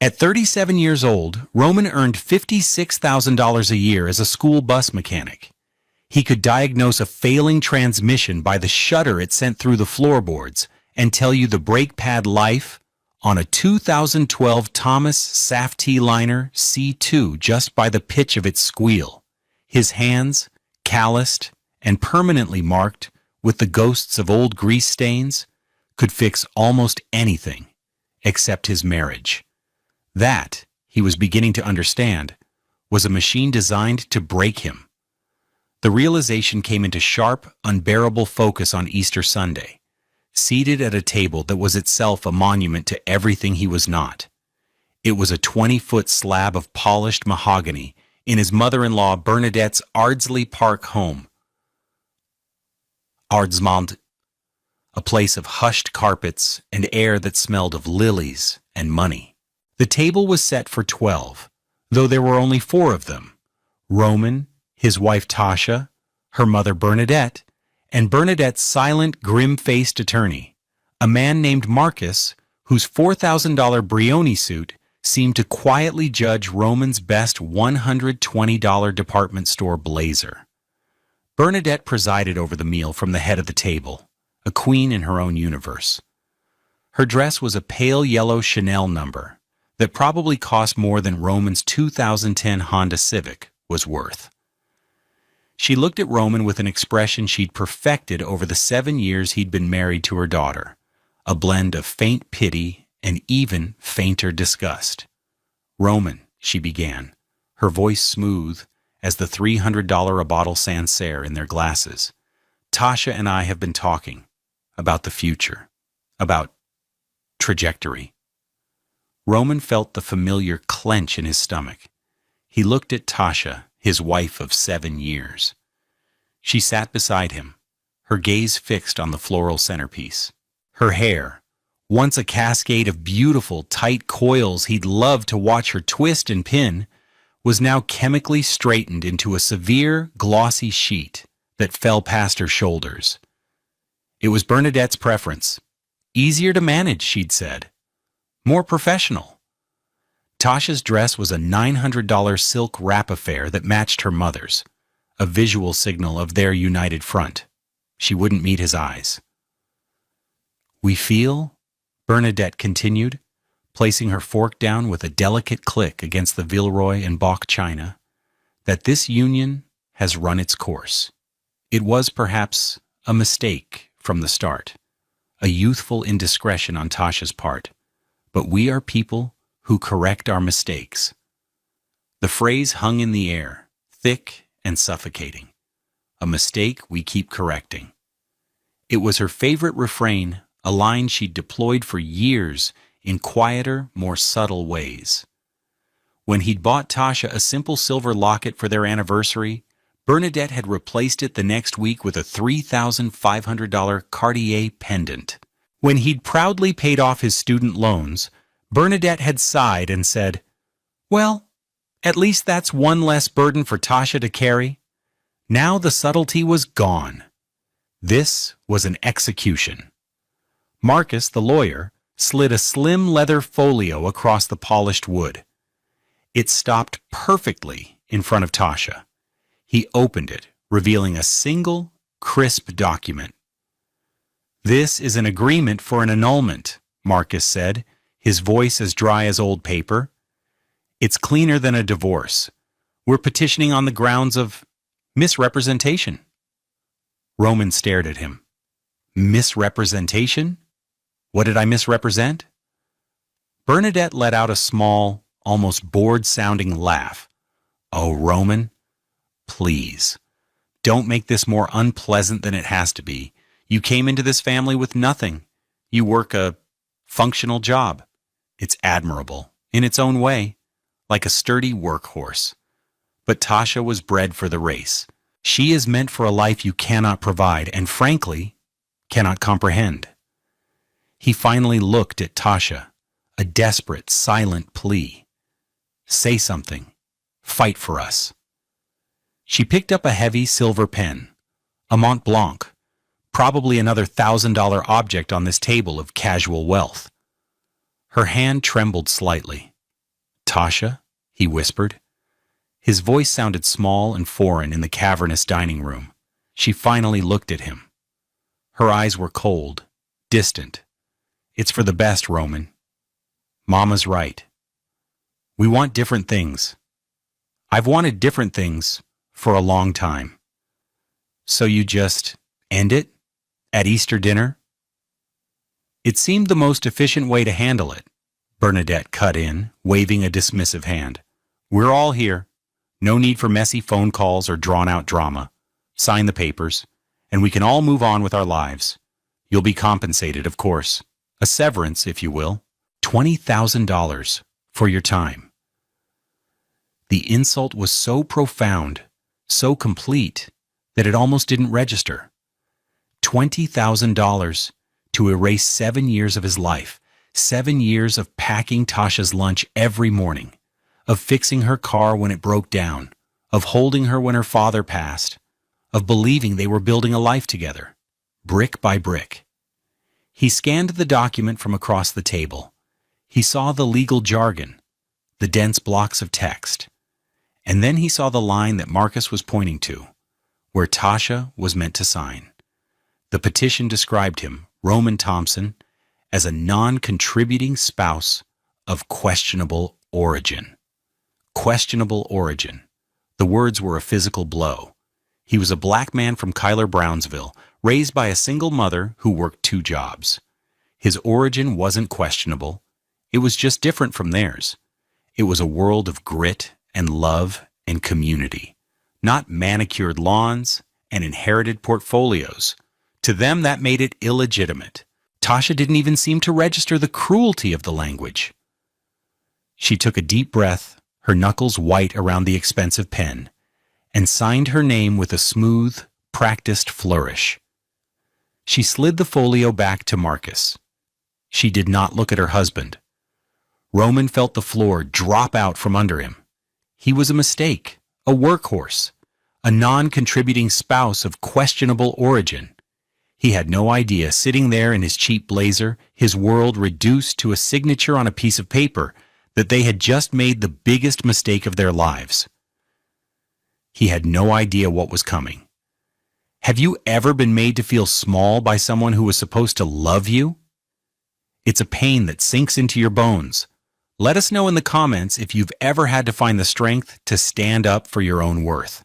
At 37 years old, Roman earned $56,000 a year as a school bus mechanic. He could diagnose a failing transmission by the shudder it sent through the floorboards and tell you the brake pad life on a 2012 Thomas Safety Liner C2 just by the pitch of its squeal. His hands, calloused and permanently marked with the ghosts of old grease stains, could fix almost anything except his marriage. That, he was beginning to understand, was a machine designed to break him. The realization came into sharp, unbearable focus on Easter Sunday, seated at a table that was itself a monument to everything he was not. It was a 20-foot slab of polished mahogany in his mother-in-law Bernadette's Ardsley Park home. Ardsmond, a place of hushed carpets and air that smelled of lilies and money. The table was set for 12, though there were only 4 of them: Roman, his wife Tasha, her mother Bernadette, and Bernadette's silent, grim-faced attorney, a man named Marcus, whose $4,000 Brioni suit seemed to quietly judge Roman's best $120 department store blazer. Bernadette presided over the meal from the head of the table, a queen in her own universe. Her dress was a pale yellow Chanel number that probably cost more than Roman's 2010 Honda Civic was worth. She looked at Roman with an expression she'd perfected over the 7 years he'd been married to her daughter, a blend of faint pity and even fainter disgust. "Roman," she began, her voice smooth as the $300 a bottle Sancerre in their glasses, "Tasha and I have been talking about the future, about trajectory." Roman felt the familiar clench in his stomach. He looked at Tasha, his wife of 7 years. She sat beside him, her gaze fixed on the floral centerpiece. Her hair, once a cascade of beautiful, tight coils he'd loved to watch her twist and pin, was now chemically straightened into a severe, glossy sheet that fell past her shoulders. It was Bernadette's preference. Easier to manage, she'd said. More professional. Tasha's dress was a $900 silk wrap affair that matched her mother's, a visual signal of their united front. She wouldn't meet his eyes. "We feel," Bernadette continued, placing her fork down with a delicate click against the Villeroy and Bock china, "that this union has run its course. It was perhaps a mistake from the start, a youthful indiscretion on Tasha's part, but we are people who correct our mistakes." The phrase hung in the air, thick and suffocating. A mistake we keep correcting. It was her favorite refrain, a line she'd deployed for years in quieter, more subtle ways. When he'd bought Tasha a simple silver locket for their anniversary, Bernadette had replaced it the next week with a $3,500 Cartier pendant. When he'd proudly paid off his student loans, Bernadette had sighed and said, "Well, at least that's one less burden for Tasha to carry." Now the subtlety was gone. This was an execution. Marcus, the lawyer, slid a slim leather folio across the polished wood. It stopped perfectly in front of Tasha. He opened it, revealing a single, crisp document. "This is an agreement for an annulment," Marcus said, his voice as dry as old paper. "It's cleaner than a divorce. We're petitioning on the grounds of misrepresentation." Roman stared at him. "Misrepresentation? What did I misrepresent?" Bernadette let out a small, almost bored-sounding laugh. "Oh, Roman, please, don't make this more unpleasant than it has to be. You came into this family with nothing. You work a functional job. It's admirable, in its own way, like a sturdy workhorse. But Tasha was bred for the race. She is meant for a life you cannot provide and, frankly, cannot comprehend." He finally looked at Tasha, a desperate, silent plea. "Say something. Fight for us." She picked up a heavy silver pen, a Mont Blanc, probably another $1,000 object on this table of casual wealth. Her hand trembled slightly. Tasha?" he whispered. His voice sounded small and foreign in the cavernous dining room. She finally looked at him. Her eyes were cold, distant. "It's for the best, Roman. Mama's right. We want different things. I've wanted different things for a long time." "So you just end it? At Easter dinner?" "It seemed the most efficient way to handle it," Bernadette cut in, waving a dismissive hand. "We're all here. No need for messy phone calls or drawn-out drama. Sign the papers, and we can all move on with our lives. You'll be compensated, of course. A severance, if you will. $20,000 for your time." The insult was so profound, so complete, that it almost didn't register. $20,000 to erase 7 years of his life, 7 years of packing Tasha's lunch every morning, of fixing her car when it broke down, of holding her when her father passed, of believing they were building a life together, brick by brick. He scanned the document from across the table. He saw the legal jargon, the dense blocks of text, and then he saw the line that Marcus was pointing to, where Tasha was meant to sign. The petition described him, Roman Thompson, as a non-contributing spouse of questionable origin. Questionable origin. The words were a physical blow. He was a black man from Kyler Brownsville, raised by a single mother who worked 2 jobs. His origin wasn't questionable. It was just different from theirs. It was a world of grit and love and community, not manicured lawns and inherited portfolios. To them, that made it illegitimate. Tasha didn't even seem to register the cruelty of the language. She took a deep breath, her knuckles white around the expensive pen, and signed her name with a smooth, practiced flourish. She slid the folio back to Marcus. She did not look at her husband. Roman felt the floor drop out from under him. He was a mistake, a workhorse, a non-contributing spouse of questionable origin. He had no idea, sitting there in his cheap blazer, his world reduced to a signature on a piece of paper, that they had just made the biggest mistake of their lives. He had no idea what was coming. Have you ever been made to feel small by someone who was supposed to love you? It's a pain that sinks into your bones. Let us know in the comments if you've ever had to find the strength to stand up for your own worth.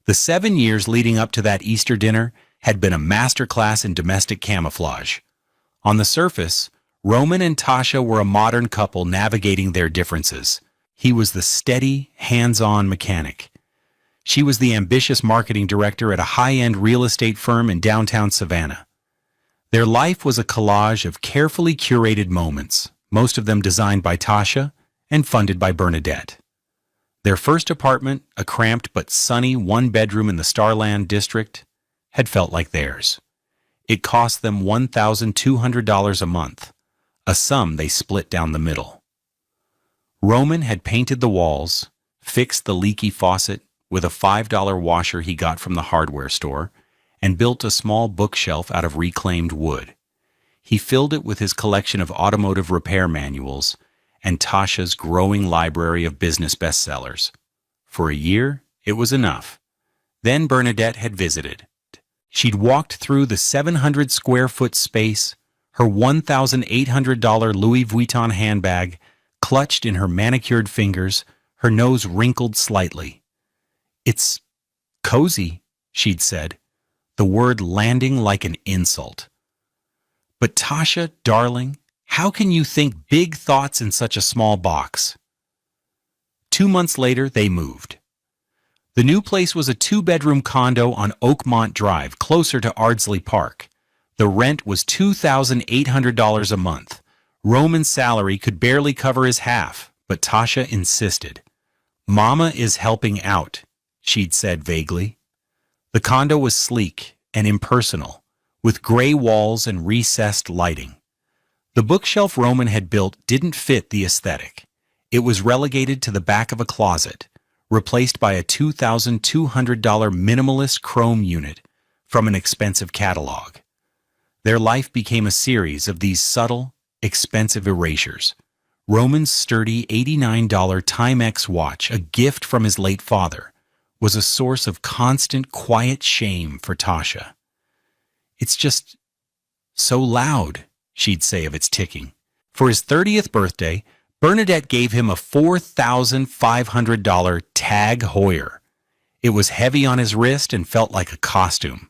The 7 years leading up to that Easter dinner had been a masterclass in domestic camouflage. On the surface, Roman and Tasha were a modern couple navigating their differences. He was the steady, hands-on mechanic. She was the ambitious marketing director at a high-end real estate firm in downtown Savannah. Their life was a collage of carefully curated moments, most of them designed by Tasha and funded by Bernadette. Their first apartment, a cramped but sunny 1-bedroom in the Starland district, had felt like theirs. It cost them $1,200 a month, a sum they split down the middle. Roman had painted the walls, fixed the leaky faucet with a $5 washer he got from the hardware store, and built a small bookshelf out of reclaimed wood. He filled it with his collection of automotive repair manuals and Tasha's growing library of business bestsellers. For a year, it was enough. Then Bernadette had visited. She'd walked through the 700-square-foot space, her $1,800 Louis Vuitton handbag clutched in her manicured fingers, her nose wrinkled slightly. "It's cozy," she'd said, the word landing like an insult. "But Tasha, darling, how can you think big thoughts in such a small box?" 2 months later, they moved. The new place was a 2-bedroom condo on Oakmont Drive, closer to Ardsley Park. The rent was $2,800 a month. Roman's salary could barely cover his half, but Tasha insisted. "Mama is helping out," she'd said vaguely. The condo was sleek and impersonal, with gray walls and recessed lighting. The bookshelf Roman had built didn't fit the aesthetic. It was relegated to the back of a closet, replaced by a $2,200 minimalist chrome unit from an expensive catalog. Their life became a series of these subtle, expensive erasures. Roman's sturdy $89 Timex watch, a gift from his late father, was a source of constant, quiet shame for Tasha. "It's just so loud," she'd say of its ticking. For his 30th birthday, Bernadette gave him a $4,500 Tag Heuer. It was heavy on his wrist and felt like a costume.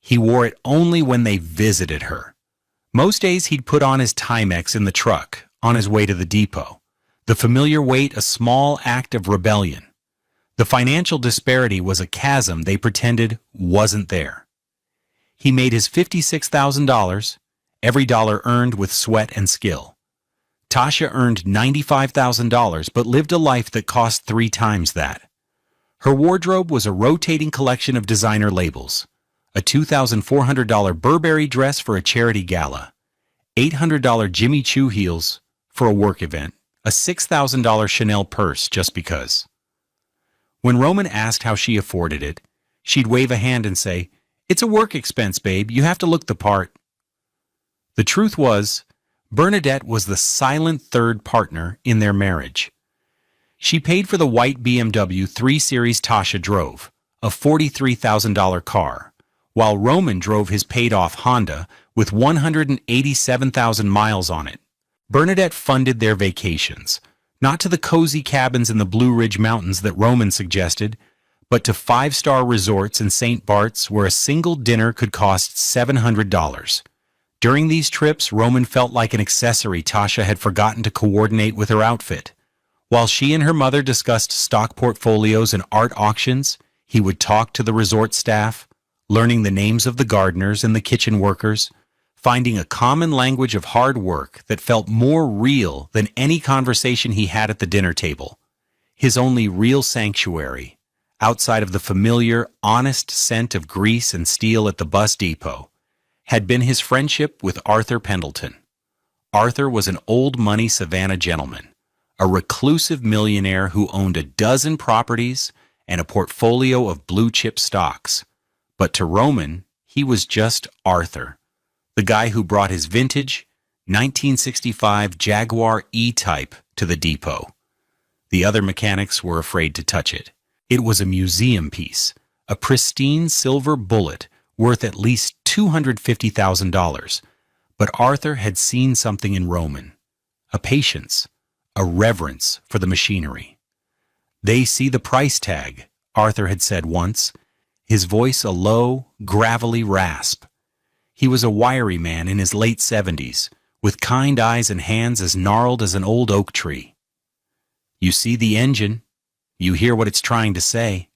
He wore it only when they visited her. Most days he'd put on his Timex in the truck on his way to the depot. The familiar weight a small act of rebellion. The financial disparity was a chasm they pretended wasn't there. He made his $56,000, every dollar earned with sweat and skill. Tasha earned $95,000 but lived a life that cost 3 times that. Her wardrobe was a rotating collection of designer labels. A $2,400 Burberry dress for a charity gala, $800 Jimmy Choo heels for a work event, a $6,000 Chanel purse just because. When Roman asked how she afforded it, she'd wave a hand and say, "It's a work expense, babe. You have to look the part." The truth was, Bernadette was the silent third partner in their marriage. She paid for the white BMW 3 Series Tasha drove, a $43,000 car, while Roman drove his paid-off Honda with 187,000 miles on it. Bernadette funded their vacations, not to the cozy cabins in the Blue Ridge Mountains that Roman suggested, but to 5-star resorts in St. Bart's where a single dinner could cost $700. During these trips, Roman felt like an accessory Tasha had forgotten to coordinate with her outfit. While she and her mother discussed stock portfolios and art auctions, he would talk to the resort staff, learning the names of the gardeners and the kitchen workers, finding a common language of hard work that felt more real than any conversation he had at the dinner table. His only real sanctuary, outside of the familiar, honest scent of grease and steel at the bus depot, had been his friendship with Arthur Pendleton. Arthur was an old-money Savannah gentleman, a reclusive millionaire who owned a dozen properties and a portfolio of blue-chip stocks. But to Roman, he was just Arthur, the guy who brought his vintage 1965 Jaguar E-Type to the depot. The other mechanics were afraid to touch it. It was a museum piece, a pristine silver bullet worth at least $250,000. But Arthur had seen something in Roman, a patience, a reverence for the machinery. "They see the price tag," Arthur had said once, his voice a low, gravelly rasp. He was a wiry man in his late 70s, with kind eyes and hands as gnarled as an old oak tree. "You see the engine. You hear what it's trying to say."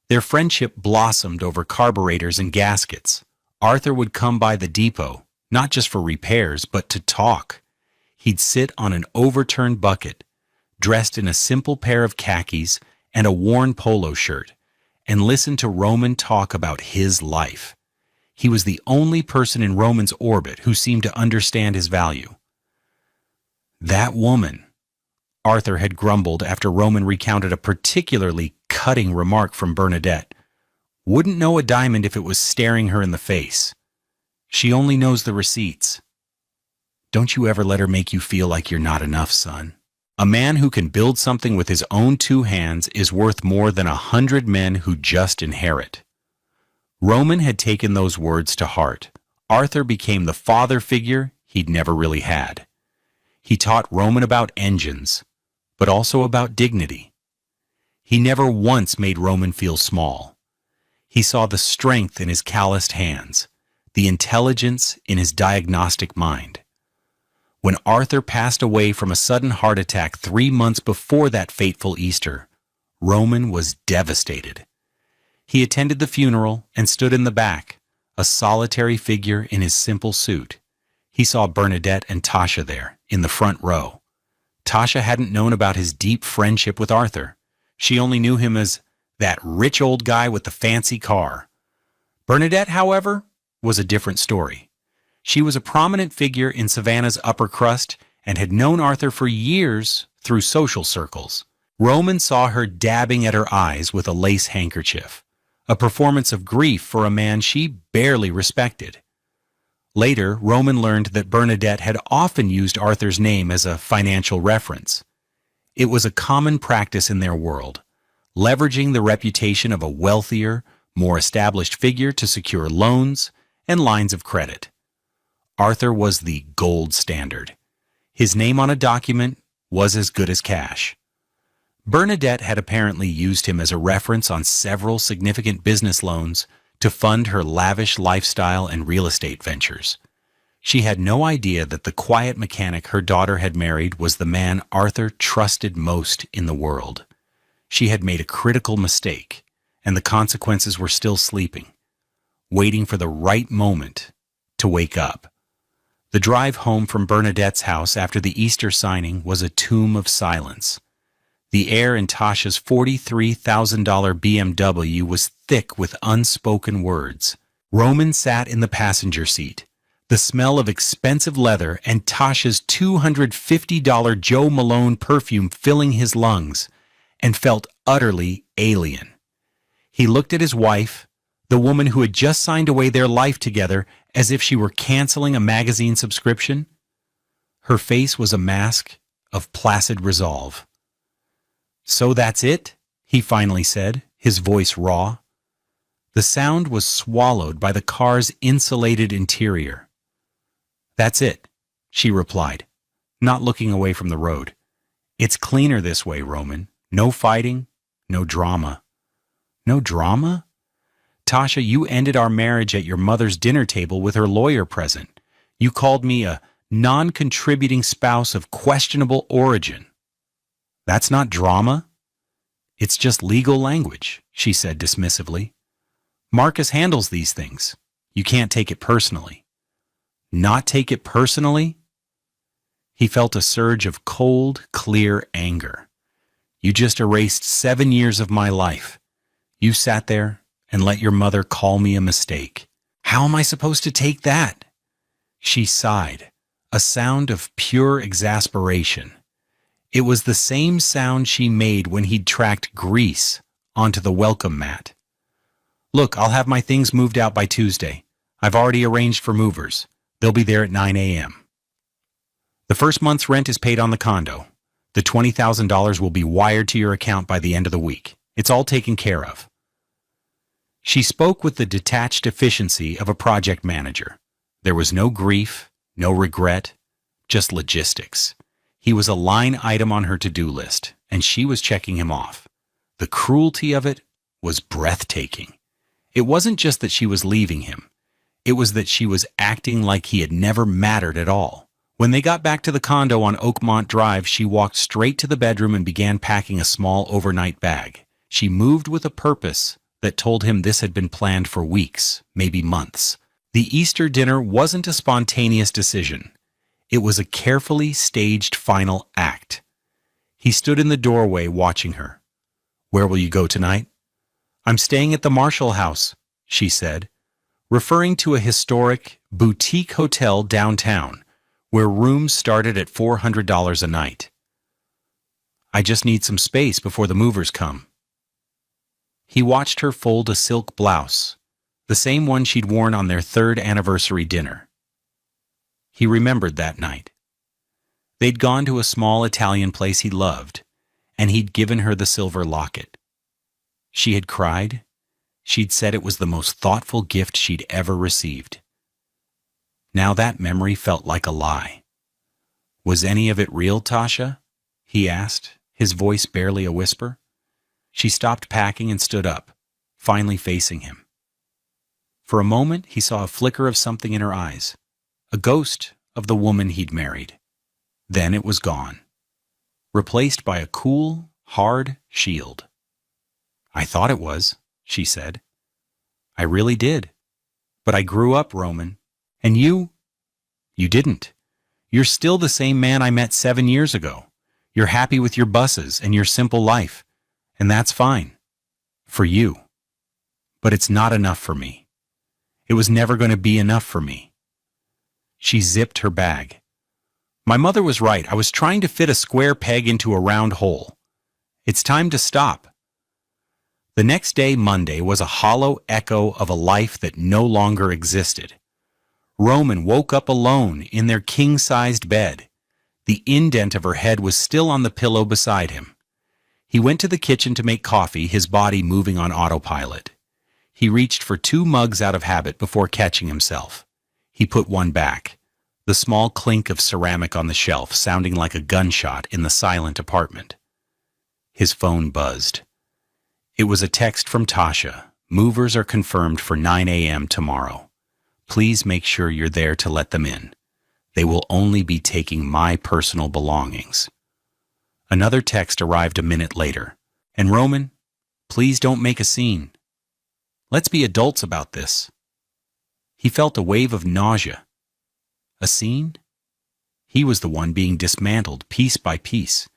Their friendship blossomed over carburetors and gaskets. Arthur would come by the depot, not just for repairs, but to talk. He'd sit on an overturned bucket, dressed in a simple pair of khakis and a worn polo shirt, and listen to Roman talk about his life. He was the only person in Roman's orbit who seemed to understand his value. "That woman," Arthur had grumbled after Roman recounted a particularly cutting remark from Bernadette, "wouldn't know a diamond if it was staring her in the face. She only knows the receipts. Don't you ever let her make you feel like you're not enough, son. A man who can build something with his own 2 hands is worth more than 100 men who just inherit." Roman had taken those words to heart. Arthur became the father figure he'd never really had. He taught Roman about engines, but also about dignity. He never once made Roman feel small. He saw the strength in his calloused hands, the intelligence in his diagnostic mind. When Arthur passed away from a sudden heart attack 3 months before that fateful Easter, Roman was devastated. He attended the funeral and stood in the back, a solitary figure in his simple suit. He saw Bernadette and Tasha there, in the front row. Tasha hadn't known about his deep friendship with Arthur. She only knew him as that rich old guy with the fancy car. Bernadette, however, was a different story. She was a prominent figure in Savannah's upper crust and had known Arthur for years through social circles. Roman saw her dabbing at her eyes with a lace handkerchief, a performance of grief for a man she barely respected. Later, Roman learned that Bernadette had often used Arthur's name as a financial reference. It was a common practice in their world, leveraging the reputation of a wealthier, more established figure to secure loans and lines of credit. Arthur was the gold standard. His name on a document was as good as cash. Bernadette had apparently used him as a reference on several significant business loans to fund her lavish lifestyle and real estate ventures. She had no idea that the quiet mechanic her daughter had married was the man Arthur trusted most in the world. She had made a critical mistake, and the consequences were still sleeping, waiting for the right moment to wake up. The drive home from Bernadette's house after the Easter signing was a tomb of silence. The air in Tasha's $43,000 BMW was thick with unspoken words. Roman sat in the passenger seat, the smell of expensive leather and Tasha's $250 Joe Malone perfume filling his lungs, and felt utterly alien. He looked at his wife, the woman who had just signed away their life together, as if she were canceling a magazine subscription. Her face was a mask of placid resolve. "So that's it?" he finally said, his voice raw. The sound was swallowed by the car's insulated interior. "That's it," she replied, not looking away from the road. "It's cleaner this way, Roman. No fighting, no drama." "No drama?" "Tasha, you ended our marriage at your mother's dinner table with her lawyer present. You called me a non-contributing spouse of questionable origin." "That's not drama." "It's just legal language," she said dismissively. "Marcus handles these things. You can't take it personally." "Not take it personally?" He felt a surge of cold, clear anger. "You just erased 7 years of my life. You sat there and let your mother call me a mistake. How am I supposed to take that?" She sighed, a sound of pure exasperation. It was the same sound she made when he'd tracked Grease onto the welcome mat. "Look, I'll have my things moved out by Tuesday. I've already arranged for movers. They'll be there at 9 a.m. The first month's rent is paid on the condo. The $20,000 will be wired to your account by the end of the week. It's all taken care of." She spoke with the detached efficiency of a project manager. There was no grief, no regret, just logistics. He was a line item on her to-do list, and she was checking him off. The cruelty of it was breathtaking. It wasn't just that she was leaving him. It was that she was acting like he had never mattered at all. When they got back to the condo on Oakmont Drive, she walked straight to the bedroom and began packing a small overnight bag. She moved with a purpose that told him this had been planned for weeks, maybe months. The Easter dinner wasn't a spontaneous decision. It was a carefully staged final act. He stood in the doorway watching her. "Where will you go tonight?" "I'm staying at the Marshall House," she said, referring to a historic boutique hotel downtown where rooms started at $400 a night. "I just need some space before the movers come." He watched her fold a silk blouse, the same one she'd worn on their 3rd anniversary dinner. He remembered that night. They'd gone to a small Italian place he loved, and he'd given her the silver locket. She had cried. She'd said it was the most thoughtful gift she'd ever received. Now that memory felt like a lie. "Was any of it real, Tasha?" he asked, his voice barely a whisper. She stopped packing and stood up, finally facing him. For a moment, he saw a flicker of something in her eyes, a ghost of the woman he'd married. Then it was gone, replaced by a cool, hard shield. "I thought it was," she said. "I really did. But I grew up, Roman. And you didn't. You're still the same man I met 7 years ago. You're happy with your buses and your simple life. And that's fine. For you. But it's not enough for me. It was never going to be enough for me." She zipped her bag. "My mother was right. I was trying to fit a square peg into a round hole. It's time to stop." The next day, Monday, was a hollow echo of a life that no longer existed. Roman woke up alone in their king-sized bed. The indent of her head was still on the pillow beside him. He went to the kitchen to make coffee, his body moving on autopilot. He reached for 2 mugs out of habit before catching himself. He put one back, the small clink of ceramic on the shelf sounding like a gunshot in the silent apartment. His phone buzzed. It was a text from Tasha. Movers are confirmed for 9 a.m. tomorrow. Please make sure you're there to let them in. They will only be taking my personal belongings. Another text arrived a minute later. And Roman, please don't make a scene. Let's be adults about this. He felt a wave of nausea. A scene? He was the one being dismantled piece by piece,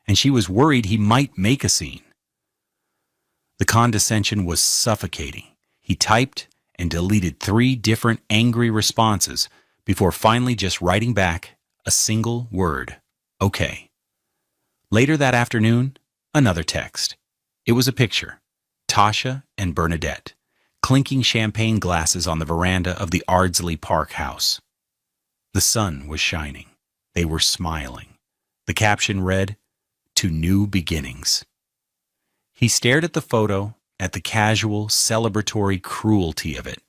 and she was worried he might make a scene. The condescension was suffocating. He typed and deleted 3 different angry responses before finally just writing back a single word, okay. Later that afternoon, another text. It was a picture. Tasha and Bernadette, clinking champagne glasses on the veranda of the Ardsley Park house. The sun was shining. They were smiling. The caption read, "To new beginnings." He stared at the photo, at the casual, celebratory cruelty of it.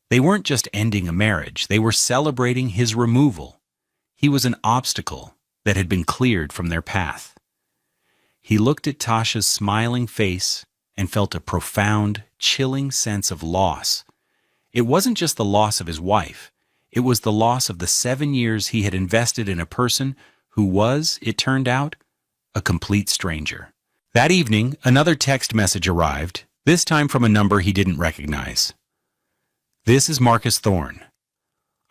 They weren't just ending a marriage, they were celebrating his removal. He was an obstacle that had been cleared from their path. He looked at Tasha's smiling face and felt a profound, chilling sense of loss. It wasn't just the loss of his wife. It was the loss of the 7 years he had invested in a person who was, it turned out, a complete stranger. That evening, another text message arrived, this time from a number he didn't recognize. This is Marcus Thorne.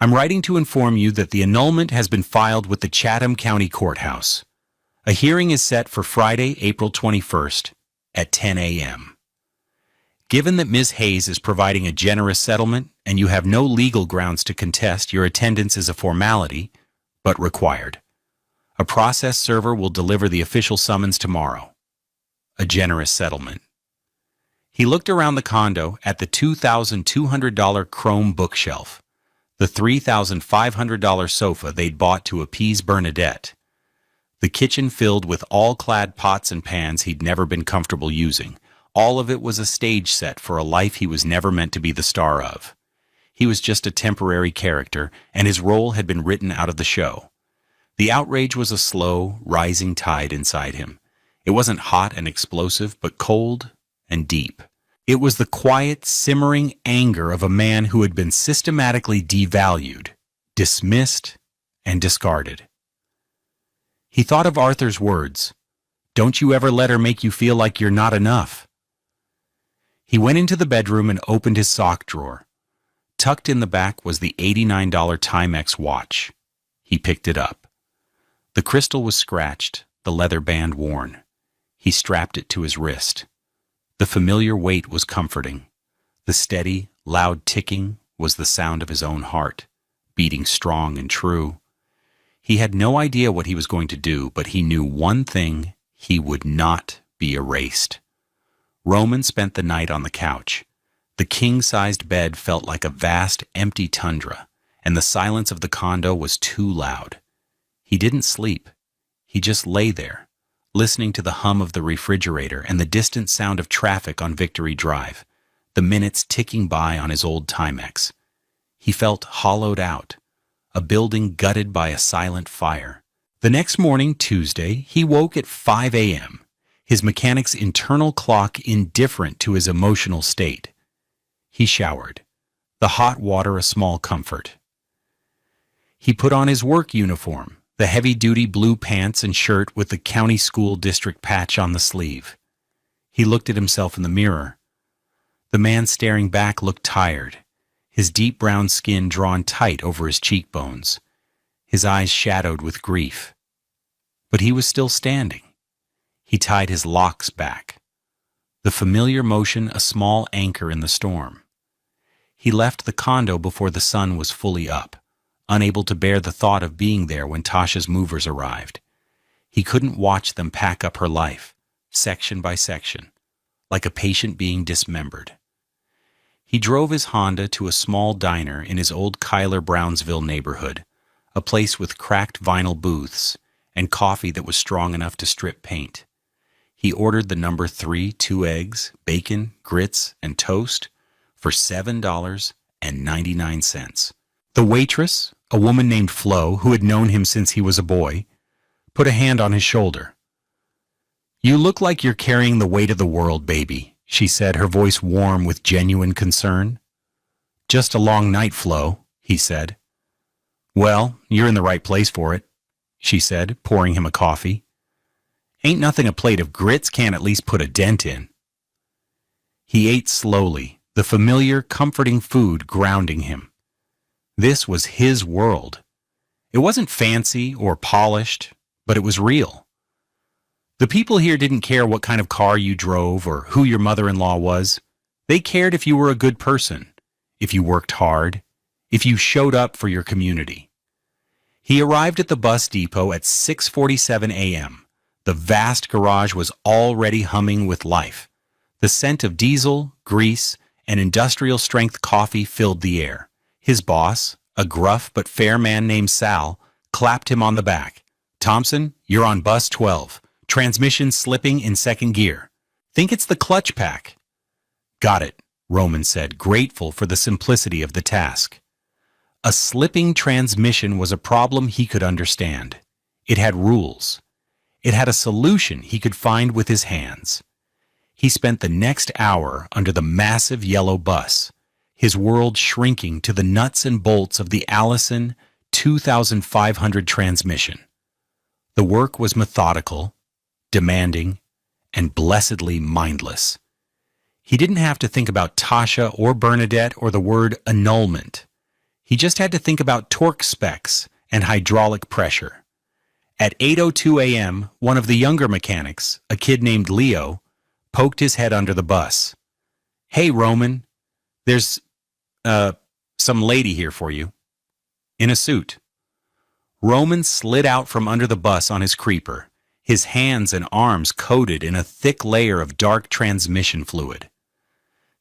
I'm writing to inform you that the annulment has been filed with the Chatham County Courthouse. A hearing is set for Friday, April 21st at 10 a.m. Given that Ms. Hayes is providing a generous settlement and you have no legal grounds to contest, your attendance is a formality, but required. A process server will deliver the official summons tomorrow. A generous settlement. He looked around the condo at the $2,200 chrome bookshelf, the $3,500 sofa they'd bought to appease Bernadette, the kitchen filled with all-clad pots and pans he'd never been comfortable using. All of it was a stage set for a life he was never meant to be the star of. He was just a temporary character, and his role had been written out of the show. The outrage was a slow, rising tide inside him. It wasn't hot and explosive, but cold and deep. It was the quiet, simmering anger of a man who had been systematically devalued, dismissed, and discarded. He thought of Arthur's words, "Don't you ever let her make you feel like you're not enough." He went into the bedroom and opened his sock drawer. Tucked in the back was the $89 Timex watch. He picked it up. The crystal was scratched, the leather band worn. He strapped it to his wrist. The familiar weight was comforting. The steady, loud ticking was the sound of his own heart, beating strong and true. He had no idea what he was going to do, but he knew one thing: he would not be erased. Roman spent the night on the couch. The king-sized bed felt like a vast, empty tundra, and the silence of the condo was too loud. He didn't sleep. He just lay there, listening to the hum of the refrigerator and the distant sound of traffic on Victory Drive, the minutes ticking by on his old Timex. He felt hollowed out, a building gutted by a silent fire. The next morning, Tuesday, he woke at 5 a.m., his mechanic's internal clock indifferent to his emotional state. He showered, the hot water a small comfort. He put on his work uniform, the heavy-duty blue pants and shirt with the county school district patch on the sleeve. He looked at himself in the mirror. The man staring back looked tired, his deep brown skin drawn tight over his cheekbones, his eyes shadowed with grief. But he was still standing. He tied his locks back, the familiar motion a small anchor in the storm. He left the condo before the sun was fully up, unable to bear the thought of being there when Tasha's movers arrived. He couldn't watch them pack up her life, section by section, like a patient being dismembered. He drove his Honda to a small diner in his old Kyler Brownsville neighborhood, a place with cracked vinyl booths and coffee that was strong enough to strip paint. He ordered the number 3 2 eggs, bacon, grits, and toast for $7.99. The waitress, a woman named Flo, who had known him since he was a boy, put a hand on his shoulder. "You look like you're carrying the weight of the world, baby," she said, her voice warm with genuine concern. "Just a long night, Flo," he said. "Well, you're in the right place for it," she said, pouring him a coffee. "Ain't nothing a plate of grits can't at least put a dent in." He ate slowly, the familiar, comforting food grounding him. This was his world. It wasn't fancy or polished, but it was real. The people here didn't care what kind of car you drove or who your mother-in-law was. They cared if you were a good person, if you worked hard, if you showed up for your community. He arrived at the bus depot at 6:47 a.m. The vast garage was already humming with life. The scent of diesel, grease, and industrial-strength coffee filled the air. His boss, a gruff but fair man named Sal, clapped him on the back. "Thompson, you're on bus 12. Transmission slipping in second gear. Think it's the clutch pack." "Got it," Roman said, grateful for the simplicity of the task. A slipping transmission was a problem he could understand. It had rules. It had a solution he could find with his hands. He spent the next hour under the massive yellow bus, his world shrinking to the nuts and bolts of the Allison 2500 transmission. The work was methodical, demanding, and blessedly mindless. He didn't have to think about Tasha or Bernadette or the word annulment. He just had to think about torque specs and hydraulic pressure. At 8:02 a.m., one of the younger mechanics, a kid named Leo, poked his head under the bus. "Hey, Roman, there's, some lady here for you." In a suit. Roman slid out from under the bus on his creeper, his hands and arms coated in a thick layer of dark transmission fluid.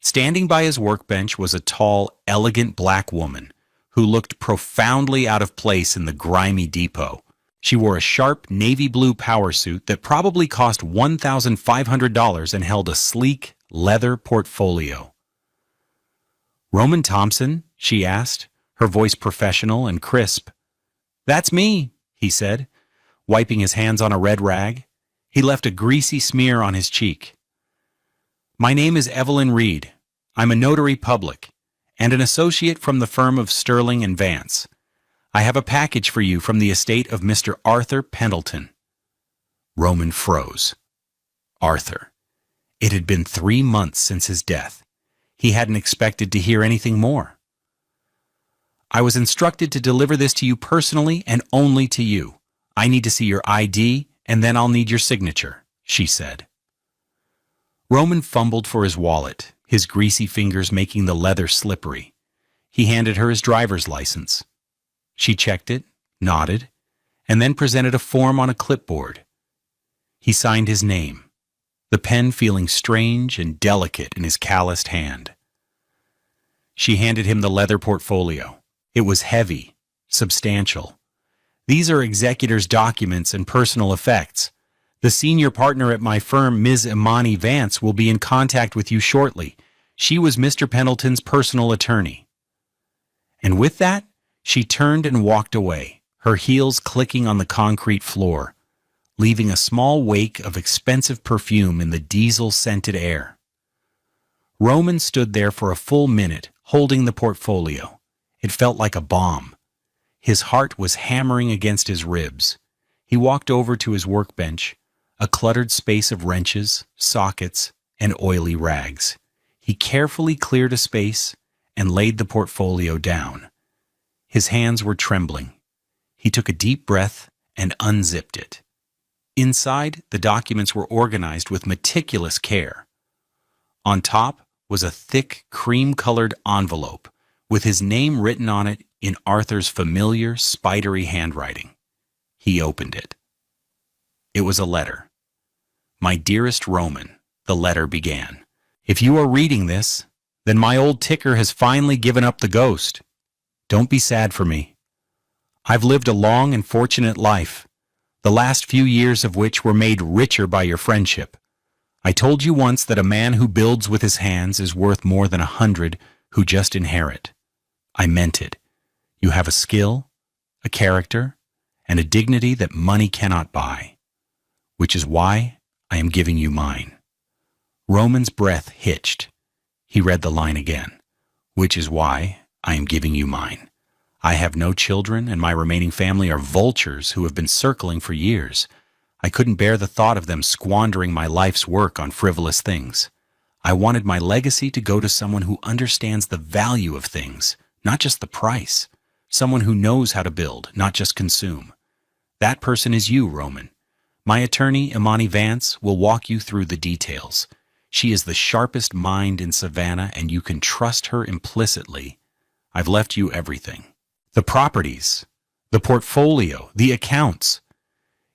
Standing by his workbench was a tall, elegant black woman who looked profoundly out of place in the grimy depot. She wore a sharp navy blue power suit that probably cost $1,500 and held a sleek, leather portfolio. "Roman Thompson?" she asked, her voice professional and crisp. "That's me," he said, wiping his hands on a red rag. He left a greasy smear on his cheek. "My name is Evelyn Reed. I'm a notary public and an associate from the firm of Sterling and Vance. I have a package for you from the estate of Mr. Arthur Pendleton." Roman froze. Arthur. It had been 3 months since his death. He hadn't expected to hear anything more. "I was instructed to deliver this to you personally and only to you. I need to see your ID, and then I'll need your signature," she said. Roman fumbled for his wallet, his greasy fingers making the leather slippery. He handed her his driver's license. She checked it, nodded, and then presented a form on a clipboard. He signed his name, the pen feeling strange and delicate in his calloused hand. She handed him the leather portfolio. It was heavy, substantial. "These are executor's documents and personal effects. The senior partner at my firm, Ms. Imani Vance, will be in contact with you shortly. She was Mr. Pendleton's personal attorney." And with that, she turned and walked away, her heels clicking on the concrete floor, leaving a small wake of expensive perfume in the diesel-scented air. Roman stood there for a full minute, holding the portfolio. It felt like a bomb. His heart was hammering against his ribs. He walked over to his workbench, a cluttered space of wrenches, sockets, and oily rags. He carefully cleared a space and laid the portfolio down. His hands were trembling. He took a deep breath and unzipped it. Inside, the documents were organized with meticulous care. On top was a thick, cream-colored envelope with his name written on it in Arthur's familiar, spidery handwriting. He opened it. It was a letter. "My dearest Roman," the letter began. "If you are reading this, Then my old ticker has finally given up the ghost. Don't be sad for me. I've lived a long and fortunate life, the last few years of which were made richer by your friendship. I told you once that a man who builds with his hands is worth more than 100 who just inherit. I meant it. You have a skill, a character, and a dignity that money cannot buy, which is why I am giving you mine. Roman's breath hitched. He read the line again, which is why I am giving you mine. I have no children, and my remaining family are vultures who have been circling for years. I couldn't bear the thought of them squandering my life's work on frivolous things. I wanted my legacy to go to someone who understands the value of things, not just the price. Someone who knows how to build, not just consume. That person is you, Roman. My attorney, Imani Vance, will walk you through the details. She is the sharpest mind in Savannah, and you can trust her implicitly. I've left you everything. The properties, the portfolio, the accounts.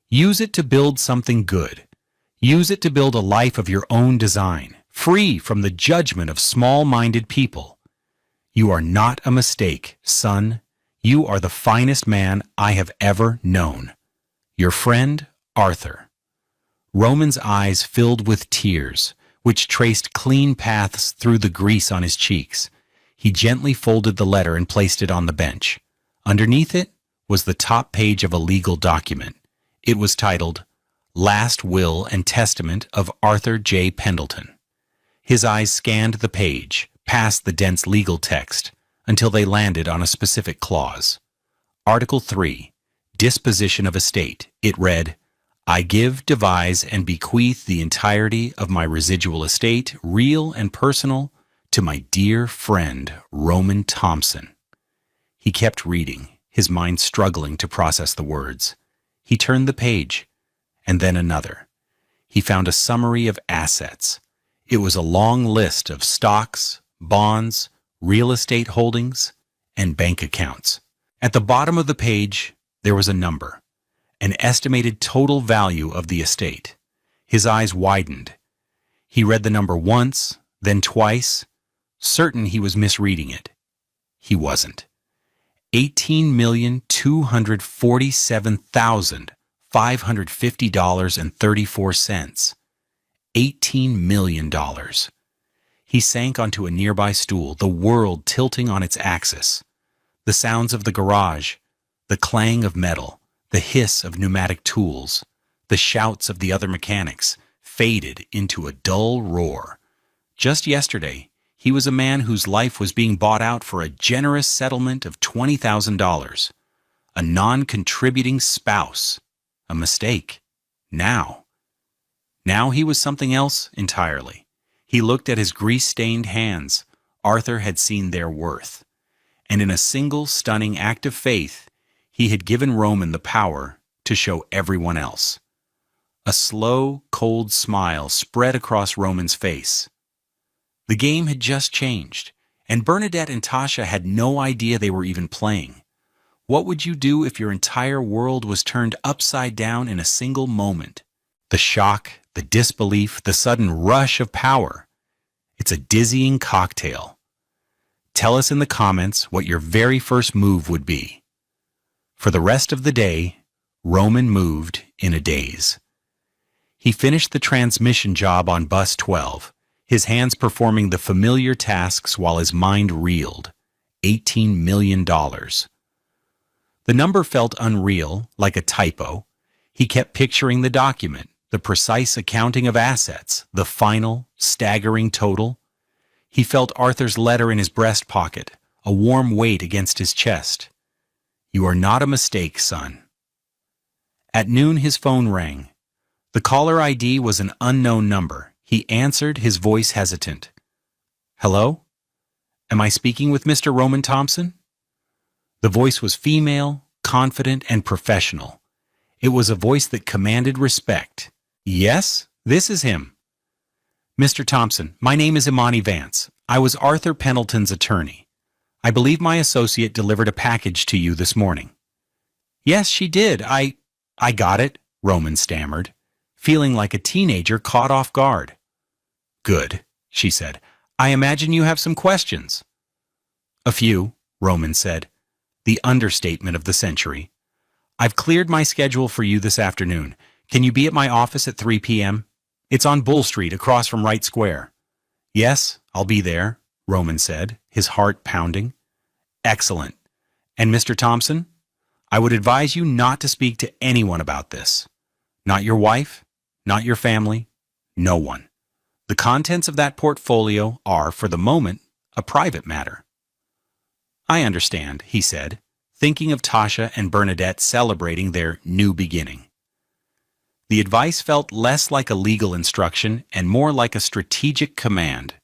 Use it to build something good. Use it to build a life of your own design, free from the judgment of small-minded people. You are not a mistake, son. You are the finest man I have ever known. Your friend, Arthur. Roman's eyes filled with tears, which traced clean paths through the grease on his cheeks. He gently folded the letter and placed it on the bench. Underneath it was the top page of a legal document. It was titled, Last Will and Testament of Arthur J. Pendleton. His eyes scanned the page, past the dense legal text, until they landed on a specific clause. Article 3, Disposition of Estate. It read, I give, devise, and bequeath the entirety of my residual estate, real and personal, to my dear friend, Roman Thompson. He kept reading, his mind struggling to process the words. He turned the page, and then another. He found a summary of assets. It was a long list of stocks, bonds, real estate holdings, and bank accounts. At the bottom of the page, there was a number, an estimated total value of the estate. His eyes widened. He read the number once, then twice, certain he was misreading it. He wasn't. $18,247,550.34. $18 million. He sank onto a nearby stool, the world tilting on its axis. The sounds of the garage, the clang of metal, the hiss of pneumatic tools, the shouts of the other mechanics, faded into a dull roar. Just yesterday, he was a man whose life was being bought out for a generous settlement of $20,000. A non-contributing spouse. A mistake. Now he was something else entirely. He looked at his grease-stained hands. Arthur had seen their worth. And in a single stunning act of faith, he had given Roman the power to show everyone else. A slow, cold smile spread across Roman's face. The game had just changed, and Bernadette and Tasha had no idea they were even playing. What would you do if your entire world was turned upside down in a single moment? The shock, the disbelief, the sudden rush of power. It's a dizzying cocktail. Tell us in the comments what your very first move would be. For the rest of the day, Roman moved in a daze. He finished the transmission job on bus 12, his hands performing the familiar tasks while his mind reeled. $18 million. The number felt unreal, like a typo. He kept picturing the document, the precise accounting of assets, the final, staggering total. He felt Arthur's letter in his breast pocket, a warm weight against his chest. You are not a mistake, son. At noon, his phone rang. The caller ID was an unknown number. He answered, his voice hesitant. Hello? Am I speaking with Mr. Roman Thompson? The voice was female, confident, and professional. It was a voice that commanded respect. Yes, this is him. Mr. Thompson, my name is Imani Vance. I was Arthur Pendleton's attorney. I believe my associate delivered a package to you this morning. Yes, she did. I got it, Roman stammered, feeling like a teenager caught off guard. Good, she said. I imagine you have some questions. A few, Roman said, the understatement of the century. I've cleared my schedule for you this afternoon. Can you be at my office at 3 p.m.? It's on Bull Street, across from Wright Square. Yes, I'll be there, Roman said, his heart pounding. Excellent. And Mr. Thompson? I would advise you not to speak to anyone about this. Not your wife, not your family, no one. The contents of that portfolio are, for the moment, a private matter. I understand, he said, thinking of Tasha and Bernadette celebrating their new beginning. The advice felt less like a legal instruction and more like a strategic command.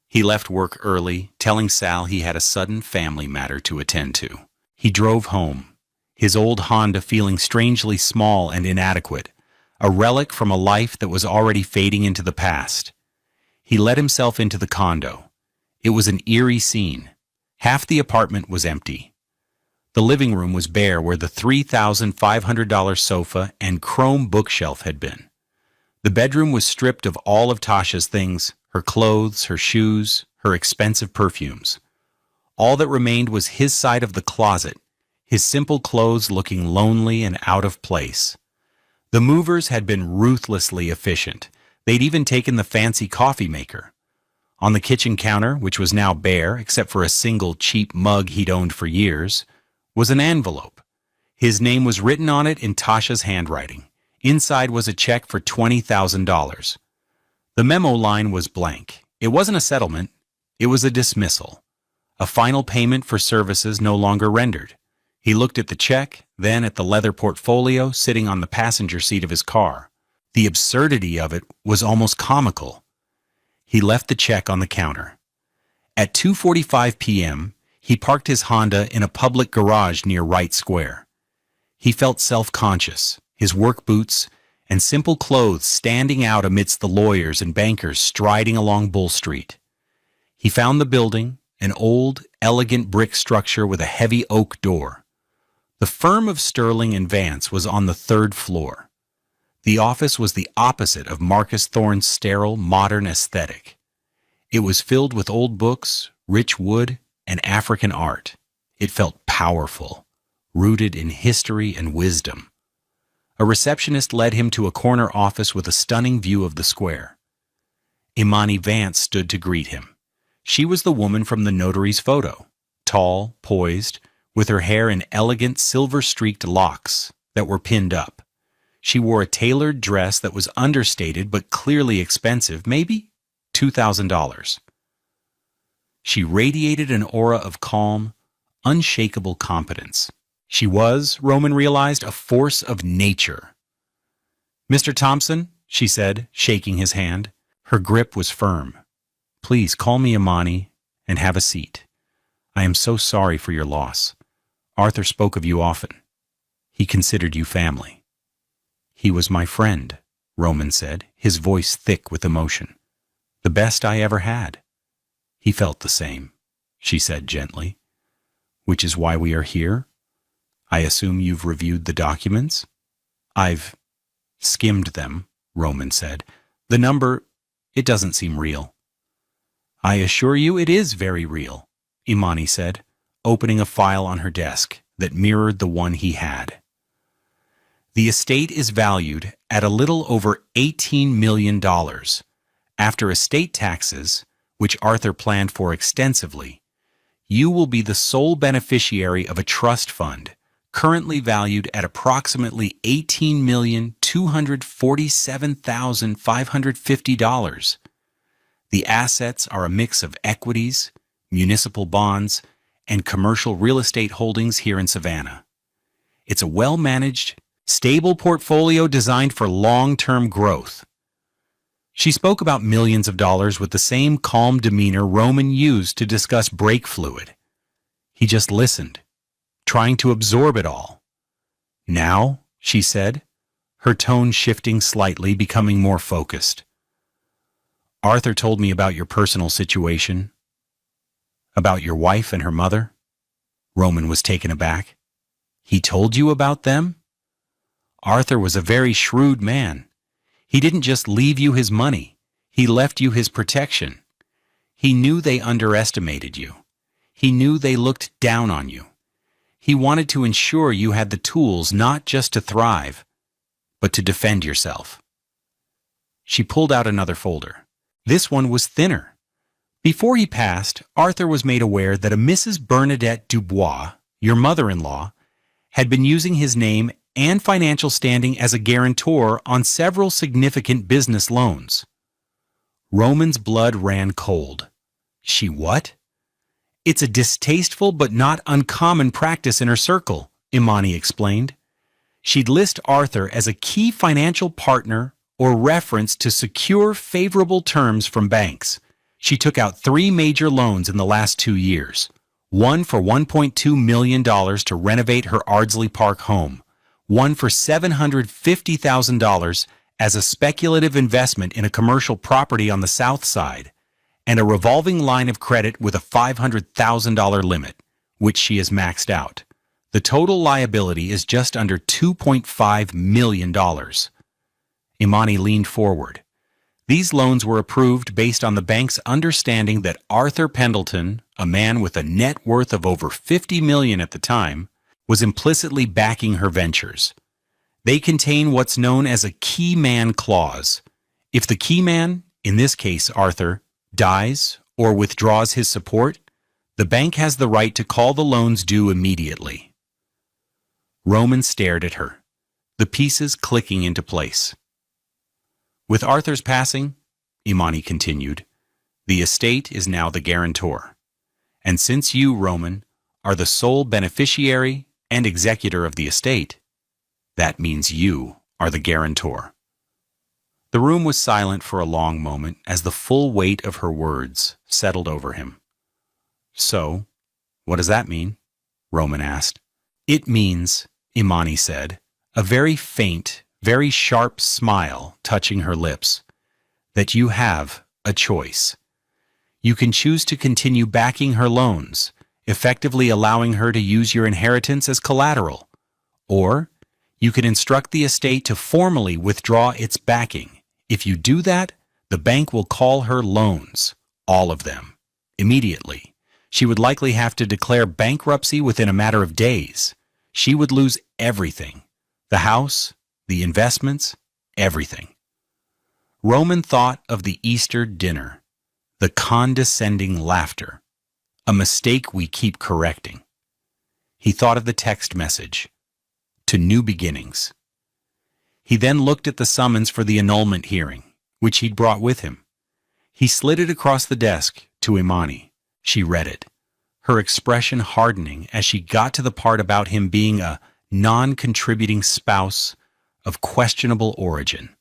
He left work early, telling Sal he had a sudden family matter to attend to. He drove home, his old Honda feeling strangely small and inadequate, a relic from a life that was already fading into the past. He let himself into the condo. It was an eerie scene. Half the apartment was empty. The living room was bare where the $3,500 sofa and chrome bookshelf had been. The bedroom was stripped of all of Tasha's things, her clothes, her shoes, her expensive perfumes. All that remained was his side of the closet, his simple clothes looking lonely and out of place. The movers had been ruthlessly efficient. They'd even taken the fancy coffee maker. On the kitchen counter, which was now bare except for a single cheap mug he'd owned for years, was an envelope. His name was written on it in Tasha's handwriting. Inside was a check for $20,000. The memo line was blank. It wasn't a settlement. It was a dismissal. A final payment for services no longer rendered. He looked at the check, then at the leather portfolio sitting on the passenger seat of his car. The absurdity of it was almost comical. He left the check on the counter. At 2:45 p.m., he parked his Honda in a public garage near Wright Square. He felt self-conscious, his work boots and simple clothes standing out amidst the lawyers and bankers striding along Bull Street. He found the building, an old, elegant brick structure with a heavy oak door. The firm of Sterling and Vance was on the 3rd floor. The office was the opposite of Marcus Thorne's sterile, modern aesthetic. It was filled with old books, rich wood, and African art. It felt powerful, rooted in history and wisdom. A receptionist led him to a corner office with a stunning view of the square. Imani Vance stood to greet him. She was the woman from the notary's photo, tall, poised, with her hair in elegant silver-streaked locks that were pinned up. She wore a tailored dress that was understated but clearly expensive, maybe $2,000. She radiated an aura of calm, unshakable competence. She was, Roman realized, a force of nature. "Mr. Thompson," she said, shaking his hand. Her grip was firm. "Please call me Imani and have a seat. I am so sorry for your loss. Arthur spoke of you often. He considered you family." "He was my friend," Roman said, his voice thick with emotion. "The best I ever had." "He felt the same," she said gently. "Which is why we are here? I assume you've reviewed the documents?" "I've skimmed them," Roman said. "The number, it doesn't seem real." "I assure you it is very real," Imani said, opening a file on her desk that mirrored the one he had. "The estate is valued at a little over $18 million. After estate taxes, which Arthur planned for extensively, you will be the sole beneficiary of a trust fund currently valued at approximately $18,247,550. The assets are a mix of equities, municipal bonds, and commercial real estate holdings here in Savannah. It's a well-managed, stable portfolio designed for long-term growth." She spoke about millions of dollars with the same calm demeanor Roman used to discuss brake fluid. He just listened, trying to absorb it all. "Now," she said, her tone shifting slightly, becoming more focused. "Arthur told me about your personal situation, about your wife and her mother." Roman was taken aback. "He told you about them?" "Arthur was a very shrewd man. He didn't just leave you his money. He left you his protection. He knew they underestimated you. He knew they looked down on you. He wanted to ensure you had the tools not just to thrive, but to defend yourself. She pulled out another folder. This one was thinner. Before he passed, Arthur was made aware that a Mrs. Bernadette Dubois, your mother-in-law, had been using his name and financial standing as a guarantor on several significant business loans. Roman's blood ran cold. She what? It's a distasteful but not uncommon practice in her circle, Imani explained. She'd list Arthur as a key financial partner or reference to secure favorable terms from banks. She took out 3 major loans in the last 2 years. One for $1.2 million to renovate her Ardsley Park home. One for $750,000 as a speculative investment in a commercial property on the south side. And a revolving line of credit with a $500,000 limit, which she has maxed out. The total liability is just under $2.5 million. Imani leaned forward. These loans were approved based on the bank's understanding that Arthur Pendleton, a man with a net worth of over $50 million at the time, was implicitly backing her ventures. They contain what's known as a key man clause. If the key man, in this case Arthur, dies or withdraws his support, the bank has the right to call the loans due immediately. Roman stared at her, the pieces clicking into place. With Arthur's passing, Imani continued, the estate is now the guarantor. And since you, Roman, are the sole beneficiary and executor of the estate, that means you are the guarantor. The room was silent for a long moment as the full weight of her words settled over him. So, what does that mean? Roman asked. It means, Imani said, a very faint, very sharp smile touching her lips, that you have a choice. You can choose to continue backing her loans, effectively allowing her to use your inheritance as collateral, or you can instruct the estate to formally withdraw its backing. If you do that, the bank will call her loans, all of them, immediately. She would likely have to declare bankruptcy within a matter of days. She would lose everything, the house, the investments, everything. Roman thought of the Easter dinner, the condescending laughter, a mistake we keep correcting. He thought of the text message, to new beginnings. He then looked at the summons for the annulment hearing, which he'd brought with him. He slid it across the desk to Imani. She read it, her expression hardening as she got to the part about him being a non-contributing spouse of questionable origin.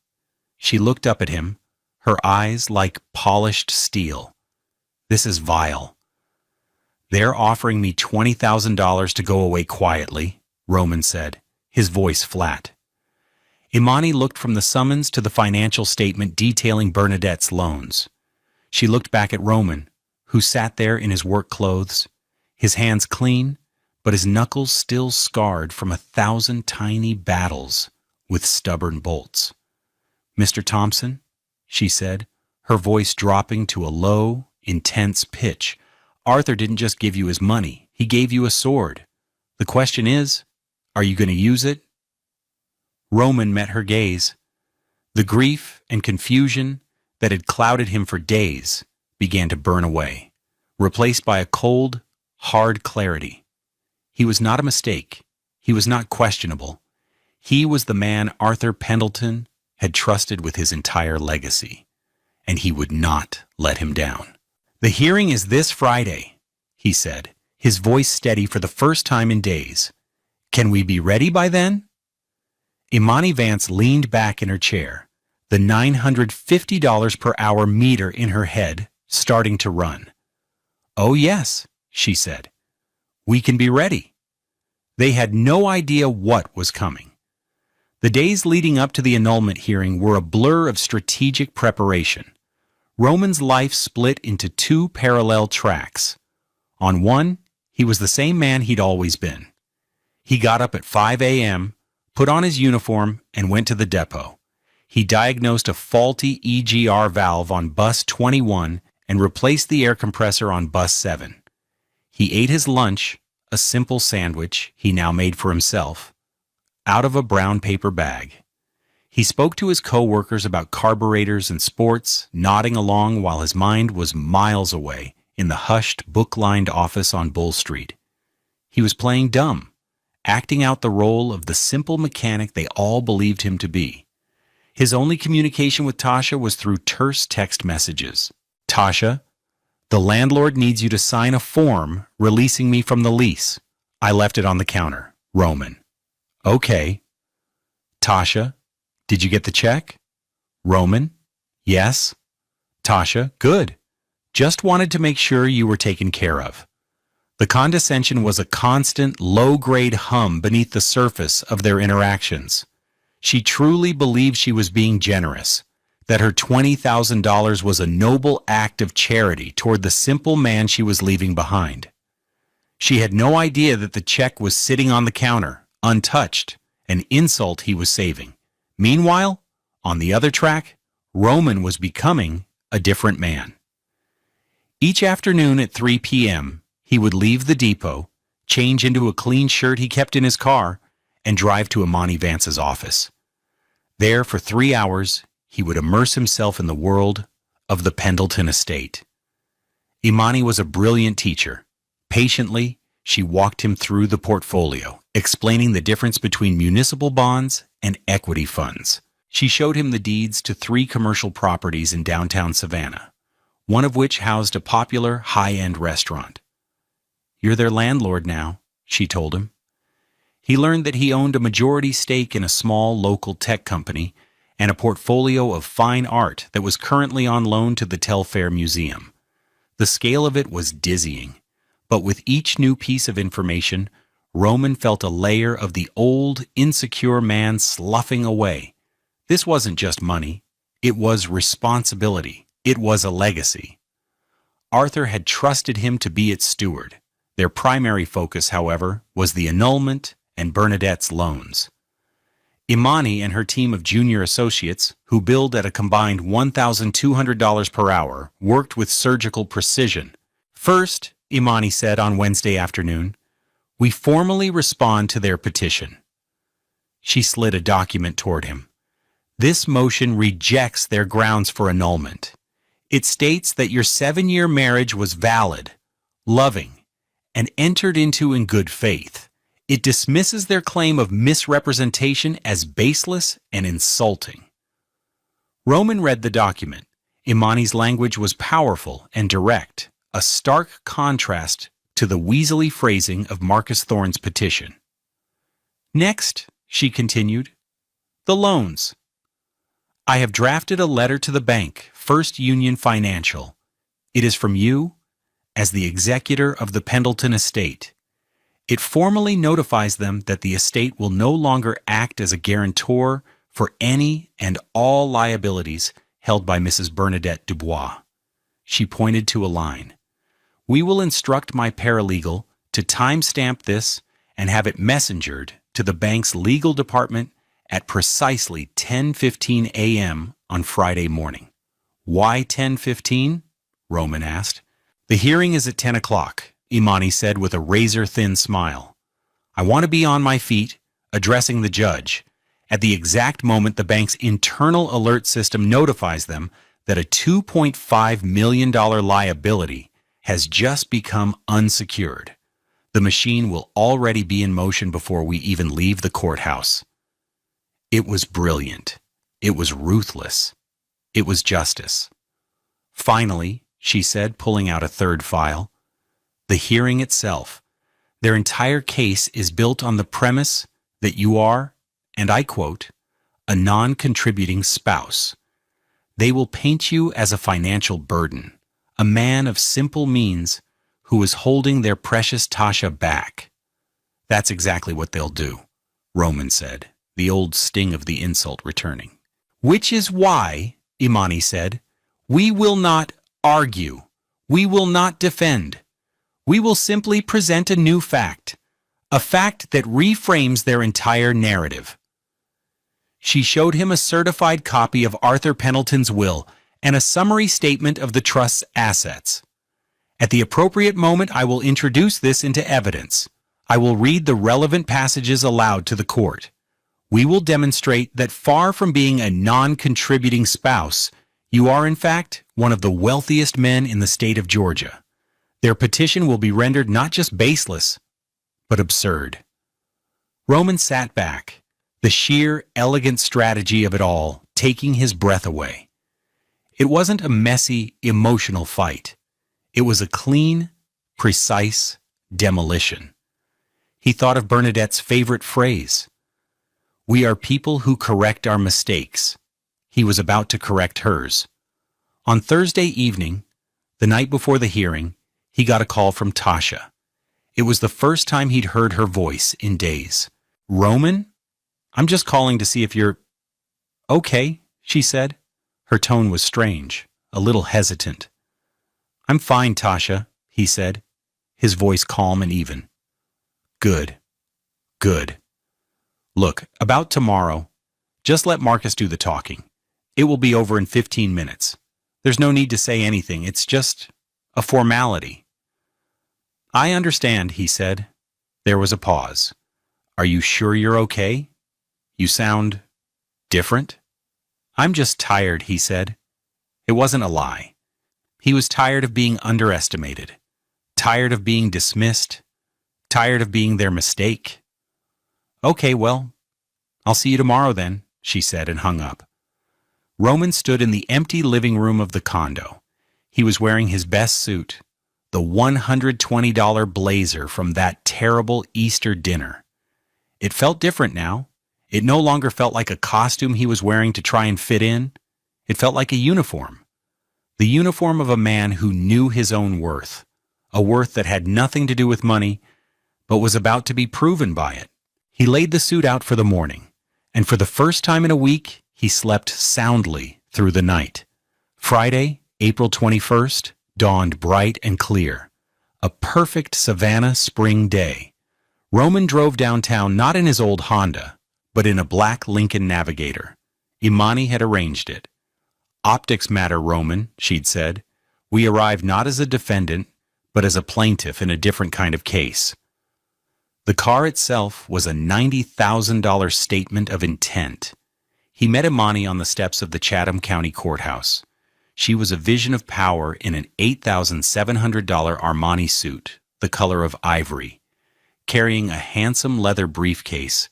She looked up at him, her eyes like polished steel. This is vile. They're offering me $20,000 to go away quietly, Roman said, his voice flat. Imani looked from the summons to the financial statement detailing Bernadette's loans. She looked back at Roman, who sat there in his work clothes, his hands clean, but his knuckles still scarred from 1,000 tiny battles with stubborn bolts. Mr. Thompson, she said, her voice dropping to a low, intense pitch, Arthur didn't just give you his money, he gave you a sword. The question is, are you going to use it? Roman met her gaze. The grief and confusion that had clouded him for days began to burn away, replaced by a cold, hard clarity. He was not a mistake. He was not questionable. He was the man Arthur Pendleton had trusted with his entire legacy, and he would not let him down. The hearing is this Friday, he said, his voice steady for the first time in days. Can we be ready by then? Imani Vance leaned back in her chair, the $950 per hour meter in her head starting to run. Oh yes, she said. We can be ready. They had no idea what was coming. The days leading up to the annulment hearing were a blur of strategic preparation. Roman's life split into 2 parallel tracks. On one, he was the same man he'd always been. He got up at 5 a.m., put on his uniform, and went to the depot. He diagnosed a faulty EGR valve on bus 21 and replaced the air compressor on bus 7. He ate his lunch, a simple sandwich he now made for himself, out of a brown paper bag. He spoke to his co-workers about carburetors and sports, nodding along while his mind was miles away in the hushed, book-lined office on Bull Street. He was playing dumb, acting out the role of the simple mechanic they all believed him to be. His only communication with Tasha was through terse text messages. Tasha, the landlord needs you to sign a form releasing me from the lease. I left it on the counter. Roman. Okay. Tasha, did you get the check? Roman. Yes. Tasha, good. Just wanted to make sure you were taken care of. The condescension was a constant, low-grade hum beneath the surface of their interactions. She truly believed she was being generous, that her $20,000 was a noble act of charity toward the simple man she was leaving behind. She had no idea that the check was sitting on the counter, untouched, an insult he was saving. Meanwhile, on the other track, Roman was becoming a different man. Each afternoon at 3 p.m., he would leave the depot, change into a clean shirt he kept in his car, and drive to Imani Vance's office. There, for 3 hours, he would immerse himself in the world of the Pendleton estate. Imani was a brilliant teacher. Patiently, she walked him through the portfolio, explaining the difference between municipal bonds and equity funds. She showed him the deeds to 3 commercial properties in downtown Savannah, one of which housed a popular high-end restaurant. You're their landlord now, she told him. He learned that he owned a majority stake in a small local tech company and a portfolio of fine art that was currently on loan to the Telfair Museum. The scale of it was dizzying, but with each new piece of information, Roman felt a layer of the old, insecure man sloughing away. This wasn't just money. It was responsibility. It was a legacy. Arthur had trusted him to be its steward. Their primary focus, however, was the annulment and Bernadette's loans. Imani and her team of junior associates, who billed at a combined $1,200 per hour, worked with surgical precision. First, Imani said on Wednesday afternoon, we formally respond to their petition. She slid a document toward him. This motion rejects their grounds for annulment. It states that your 7-year marriage was valid, loving, and entered into in good faith. It dismisses their claim of misrepresentation as baseless and insulting. Roman read the document. Imani's language was powerful and direct, a stark contrast to the weaselly phrasing of Marcus Thorne's petition. Next, she continued, the loans. I have drafted a letter to the bank, First Union Financial. It is from you, as the executor of the Pendleton estate. It formally notifies them that the estate will no longer act as a guarantor for any and all liabilities held by Mrs. Bernadette Dubois. She pointed to a line. We will instruct my paralegal to timestamp this and have it messengered to the bank's legal department at precisely 10:15 a.m. on Friday morning. Why 10:15? Roman asked. The hearing is at 10 o'clock, Imani said with a razor-thin smile. I want to be on my feet, addressing the judge, at the exact moment the bank's internal alert system notifies them that a $2.5 million liability has just become unsecured. The machine will already be in motion before we even leave the courthouse. It was brilliant. It was ruthless. It was justice. Finally, she said, pulling out a third file, the hearing itself. Their entire case is built on the premise that you are, and I quote, a non-contributing spouse. They will paint you as a financial burden, a man of simple means who is holding their precious Tasha back. That's exactly what they'll do, Roman said, the old sting of the insult returning. Which is why, Imani said, we will not argue. We will not defend. We will simply present a new fact, a fact that reframes their entire narrative. She showed him a certified copy of Arthur Pendleton's will, and a summary statement of the trust's assets. At the appropriate moment, I will introduce this into evidence. I will read the relevant passages aloud to the court. We will demonstrate that far from being a non-contributing spouse, you are in fact one of the wealthiest men in the state of Georgia. Their petition will be rendered not just baseless, but absurd. Roman sat back, the sheer, elegant strategy of it all taking his breath away. It wasn't a messy, emotional fight. It was a clean, precise demolition. He thought of Bernadette's favorite phrase, "We are people who correct our mistakes." He was about to correct hers. On Thursday evening, the night before the hearing, he got a call from Tasha. It was the first time he'd heard her voice in days. "Roman? I'm just calling to see if you're—" "Okay," she said. Her tone was strange, a little hesitant. "I'm fine, Tasha," he said, his voice calm and even. "Good. Good. Look, about tomorrow, just let Marcus do the talking. It will be over in 15 minutes. There's no need to say anything. It's just a formality." "I understand," he said. There was a pause. "Are you sure you're okay? You sound different." "I'm just tired," he said. It wasn't a lie. He was tired of being underestimated, tired of being dismissed, tired of being their mistake. "Okay, well, I'll see you tomorrow then," she said and hung up. Roman stood in the empty living room of the condo. He was wearing his best suit, the $120 blazer from that terrible Easter dinner. It felt different now. It no longer felt like a costume he was wearing to try and fit in. It felt like a uniform. The uniform of a man who knew his own worth, a worth that had nothing to do with money, but was about to be proven by it. He laid the suit out for the morning, and for the first time in a week, he slept soundly through the night. Friday, April 21st, dawned bright and clear. A perfect Savannah spring day. Roman drove downtown not in his old Honda, but in a black Lincoln Navigator. Imani had arranged it. "Optics matter, Roman," she'd said. "We arrived not as a defendant, but as a plaintiff in a different kind of case." The car itself was a $90,000 statement of intent. He met Imani on the steps of the Chatham County Courthouse. She was a vision of power in an $8,700 Armani suit, the color of ivory, carrying a handsome leather briefcase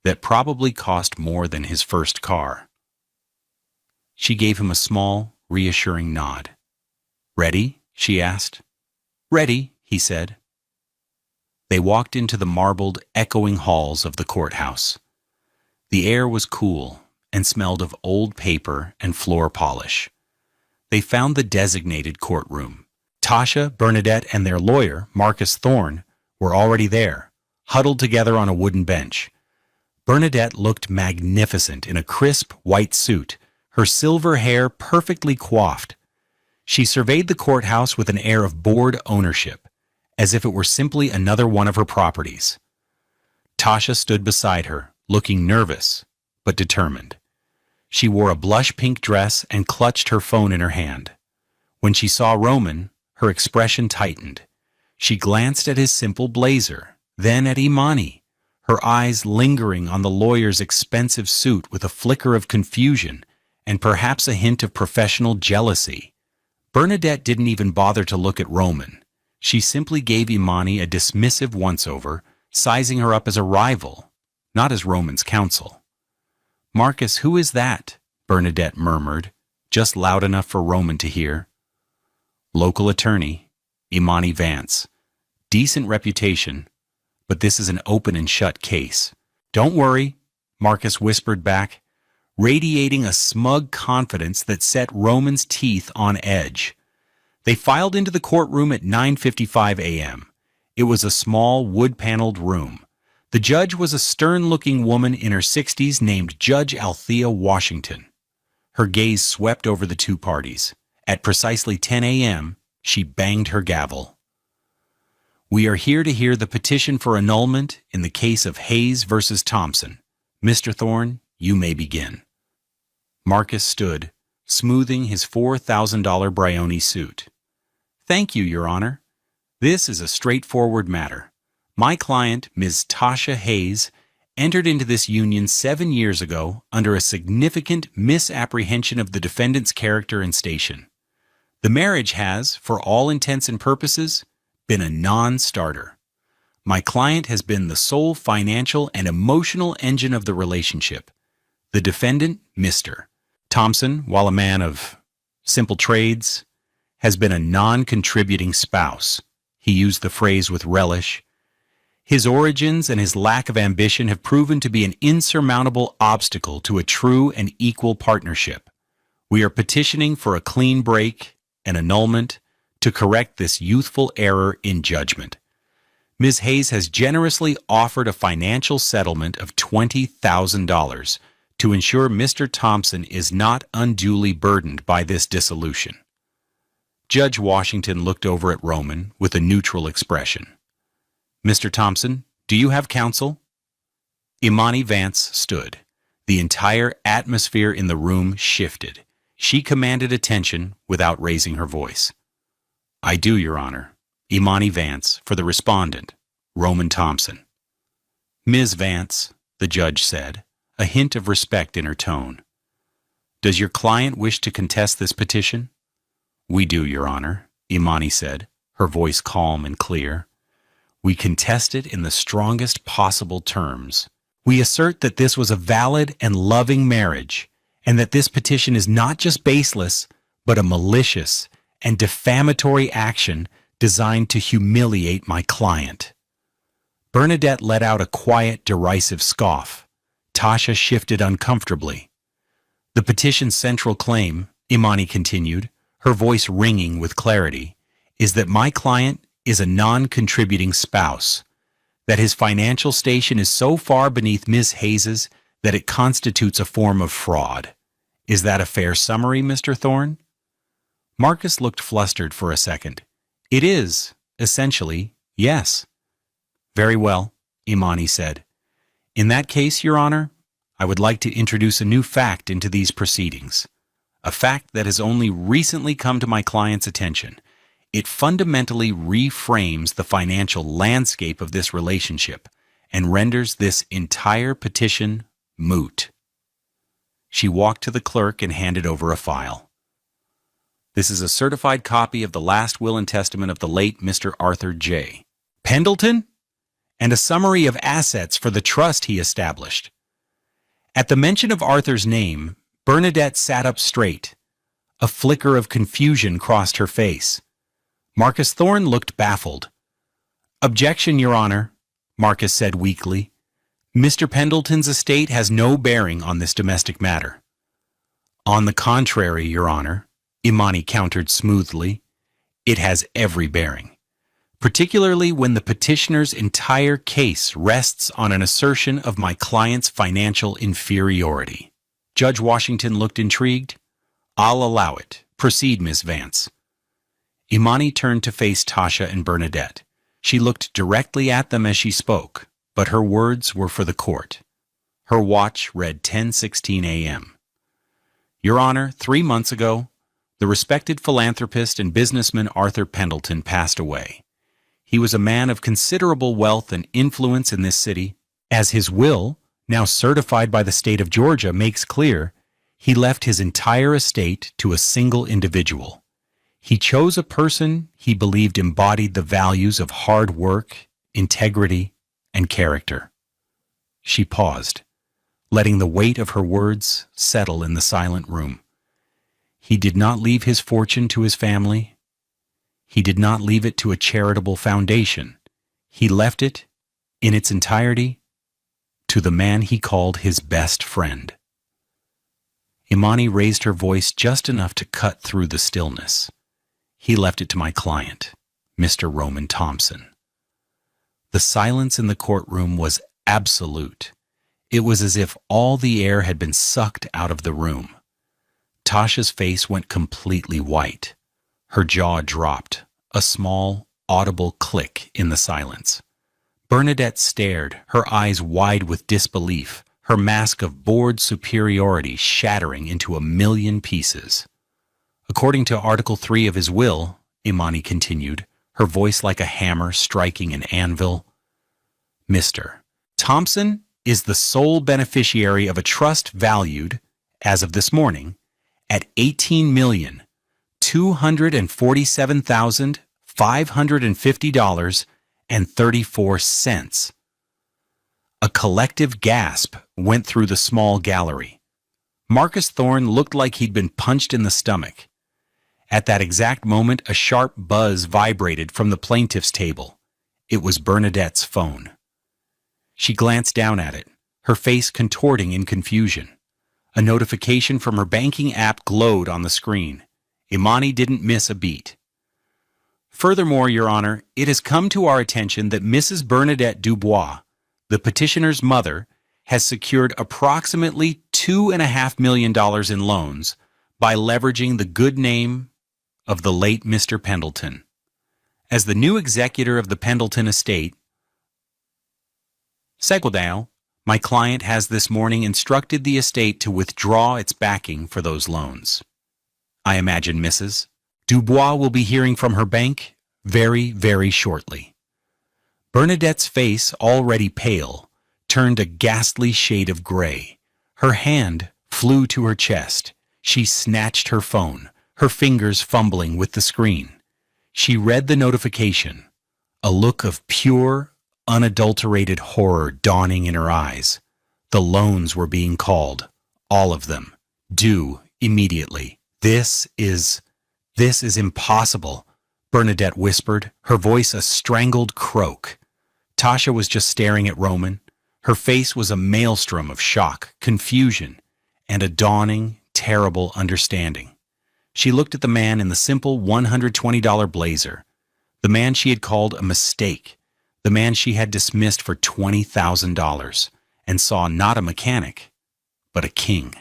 that probably cost more than his first car. She gave him a small, reassuring nod. "Ready?" she asked. "Ready," he said. They walked into the marbled, echoing halls of the courthouse. The air was cool and smelled of old paper and floor polish. They found the designated courtroom. Tasha, Bernadette, and their lawyer, Marcus Thorne, were already there, huddled together on a wooden bench. Bernadette looked magnificent in a crisp white suit, her silver hair perfectly coiffed. She surveyed the courthouse with an air of bored ownership, as if it were simply another one of her properties. Tasha stood beside her, looking nervous, but determined. She wore a blush-pink dress and clutched her phone in her hand. When she saw Roman, her expression tightened. She glanced at his simple blazer, then at Imani, her eyes lingering on the lawyer's expensive suit with a flicker of confusion and perhaps a hint of professional jealousy. Bernadette didn't even bother to look at Roman. She simply gave Imani a dismissive once-over, sizing her up as a rival, not as Roman's counsel. "Marcus, who is that?" Bernadette murmured, just loud enough for Roman to hear. "Local attorney, Imani Vance. Decent reputation, but this is an open and shut case." "Don't worry," Marcus whispered back, radiating a smug confidence that set Roman's teeth on edge. They filed into the courtroom at 9:55 a.m. It was a small, wood-paneled room. The judge was a stern-looking woman in her 60s named Judge Althea Washington. Her gaze swept over the two parties. At precisely 10 a.m., she banged her gavel. "We are here to hear the petition for annulment in the case of Hayes versus Thompson. Mr. Thorne, you may begin." Marcus stood, smoothing his $4,000 Brioni suit. "Thank you, Your Honor. This is a straightforward matter. My client, Ms. Tasha Hayes, entered into this union 7 years ago under a significant misapprehension of the defendant's character and station. The marriage has, for all intents and purposes, been a non-starter. My client has been the sole financial and emotional engine of the relationship. The defendant, Mr. Thompson, while a man of simple trades, has been a non-contributing spouse." He used the phrase with relish. "His origins and his lack of ambition have proven to be an insurmountable obstacle to a true and equal partnership. We are petitioning for a clean break, an annulment, to correct this youthful error in judgment. Ms. Hayes has generously offered a financial settlement of $20,000 to ensure Mr. Thompson is not unduly burdened by this dissolution." Judge Washington looked over at Roman with a neutral expression. "Mr. Thompson, do you have counsel?" Imani Vance stood. The entire atmosphere in the room shifted. She commanded attention without raising her voice. "I do, Your Honor." Imani Vance for the respondent, Roman Thompson. "Ms. Vance," the judge said, a hint of respect in her tone. "Does your client wish to contest this petition?" "We do, Your Honor," Imani said, her voice calm and clear. "We contest it in the strongest possible terms. We assert that this was a valid and loving marriage, and that this petition is not just baseless, but a malicious and defamatory action designed to humiliate my client." Bernadette let out a quiet, derisive scoff. Tasha shifted uncomfortably. "The petition's central claim," Imani continued, her voice ringing with clarity, "is that my client is a non-contributing spouse, that his financial station is so far beneath Ms. Hayes's that it constitutes a form of fraud. Is that a fair summary, Mr. Thorne?" Marcus looked flustered for a second. "It is, essentially, yes." "Very well," Imani said. "In that case, Your Honor, I would like to introduce a new fact into these proceedings. A fact that has only recently come to my client's attention. It fundamentally reframes the financial landscape of this relationship and renders this entire petition moot." She walked to the clerk and handed over a file. "This is a certified copy of the last will and testament of the late Mr. Arthur J. Pendleton, and a summary of assets for the trust he established." At the mention of Arthur's name, Bernadette sat up straight. A flicker of confusion crossed her face. Marcus Thorne looked baffled. "Objection, Your Honor," Marcus said weakly. "Mr. Pendleton's estate has no bearing on this domestic matter." "On the contrary, Your Honor," Imani countered smoothly, "it has every bearing, particularly when the petitioner's entire case rests on an assertion of my client's financial inferiority." Judge Washington looked intrigued. "I'll allow it. Proceed, Ms. Vance." Imani turned to face Tasha and Bernadette. She looked directly at them as she spoke, but her words were for the court. Her watch read 10:16 a.m. "Your Honor, 3 months ago, the respected philanthropist and businessman Arthur Pendleton passed away. He was a man of considerable wealth and influence in this city. As his will, now certified by the state of Georgia, makes clear, he left his entire estate to a single individual. He chose a person he believed embodied the values of hard work, integrity, and character." She paused, letting the weight of her words settle in the silent room. "He did not leave his fortune to his family. He did not leave it to a charitable foundation. He left it, in its entirety, to the man he called his best friend." Imani raised her voice just enough to cut through the stillness. "He left it to my client, Mr. Roman Thompson." The silence in the courtroom was absolute. It was as if all the air had been sucked out of the room. Tasha's face went completely white. Her jaw dropped, a small, audible click in the silence. Bernadette stared, her eyes wide with disbelief, her mask of bored superiority shattering into a million pieces. According to Article 3 of his will, Imani continued, her voice like a hammer striking an anvil, Mr. Thompson is the sole beneficiary of a trust valued, as of this morning, at $18,247,550.34. A collective gasp went through the small gallery. Marcus Thorne looked like he'd been punched in the stomach. At that exact moment, a sharp buzz vibrated from the plaintiff's table. It was Bernadette's phone. She glanced down at it, her face contorting in confusion. A notification from her banking app glowed on the screen. Imani didn't miss a beat. Furthermore, Your Honor, it has come to our attention that Mrs. Bernadette Dubois, the petitioner's mother, has secured approximately $2.5 million in loans by leveraging the good name of the late Mr. Pendleton. As the new executor of the Pendleton estate, Seguedale, my client has this morning instructed the estate to withdraw its backing for those loans. I imagine Mrs. Dubois will be hearing from her bank very, very shortly. Bernadette's face, already pale, turned a ghastly shade of gray. Her hand flew to her chest. She snatched her phone, her fingers fumbling with the screen. She read the notification, a look of pure, unadulterated horror dawning in her eyes. The loans were being called, all of them, due immediately. This is impossible, Bernadette whispered, her voice a strangled croak. Tasha was just staring at Roman. Her face was a maelstrom of shock, confusion, and a dawning, terrible understanding. She looked at the man in the simple $120 blazer, the man she had called a mistake, the man she had dismissed for $20,000, and saw not a mechanic, but a king.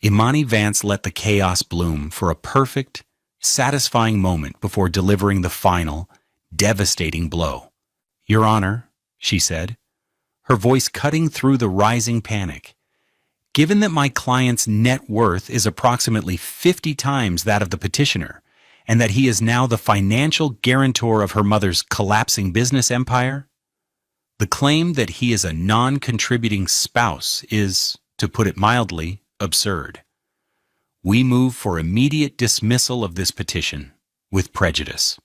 Imani Vance let the chaos bloom for a perfect, satisfying moment before delivering the final, devastating blow. Your Honor, she said, her voice cutting through the rising panic, given that my client's net worth is approximately 50 times that of the petitioner, and that he is now the financial guarantor of her mother's collapsing business empire, the claim that he is a non-contributing spouse is, to put it mildly, absurd. We move for immediate dismissal of this petition, with prejudice.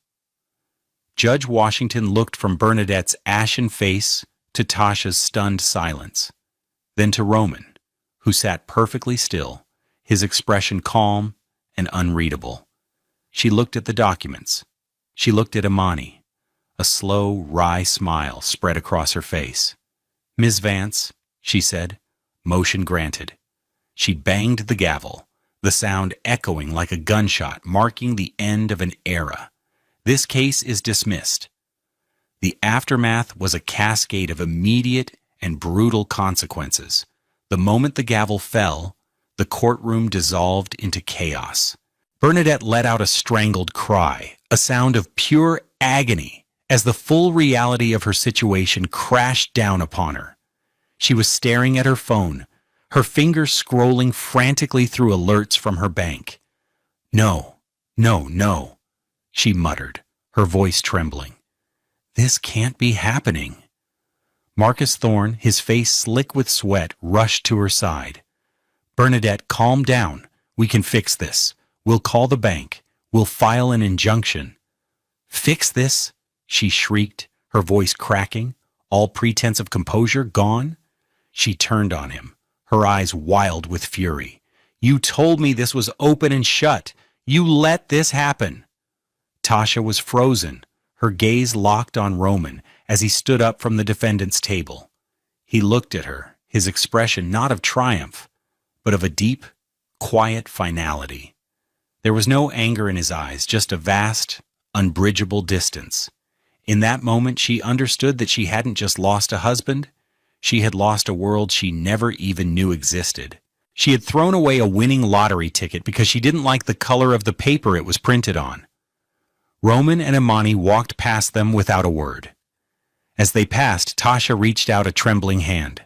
Judge Washington looked from Bernadette's ashen face to Tasha's stunned silence, then to Roman, who sat perfectly still, his expression calm and unreadable. She looked at the documents. She looked at Imani. A slow, wry smile spread across her face. Ms. Vance, she said, motion granted. She banged the gavel, the sound echoing like a gunshot, marking the end of an era. This case is dismissed. The aftermath was a cascade of immediate and brutal consequences. The moment the gavel fell, the courtroom dissolved into chaos. Bernadette let out a strangled cry, a sound of pure agony, as the full reality of her situation crashed down upon her. She was staring at her phone, her fingers scrolling frantically through alerts from her bank. No, no, no, she muttered, her voice trembling. This can't be happening. Marcus Thorne, his face slick with sweat, rushed to her side. Bernadette, calm down. We can fix this. We'll call the bank. We'll file an injunction. Fix this? She shrieked, her voice cracking, all pretense of composure gone. She turned on him, her eyes wild with fury. You told me this was open and shut. You let this happen. Tasha was frozen, her gaze locked on Roman as he stood up from the defendant's table. He looked at her, his expression not of triumph, but of a deep, quiet finality. There was no anger in his eyes, just a vast, unbridgeable distance. In that moment, she understood that she hadn't just lost a husband, she had lost a world she never even knew existed. She had thrown away a winning lottery ticket because she didn't like the color of the paper it was printed on. Roman and Imani walked past them without a word. As they passed, Tasha reached out a trembling hand.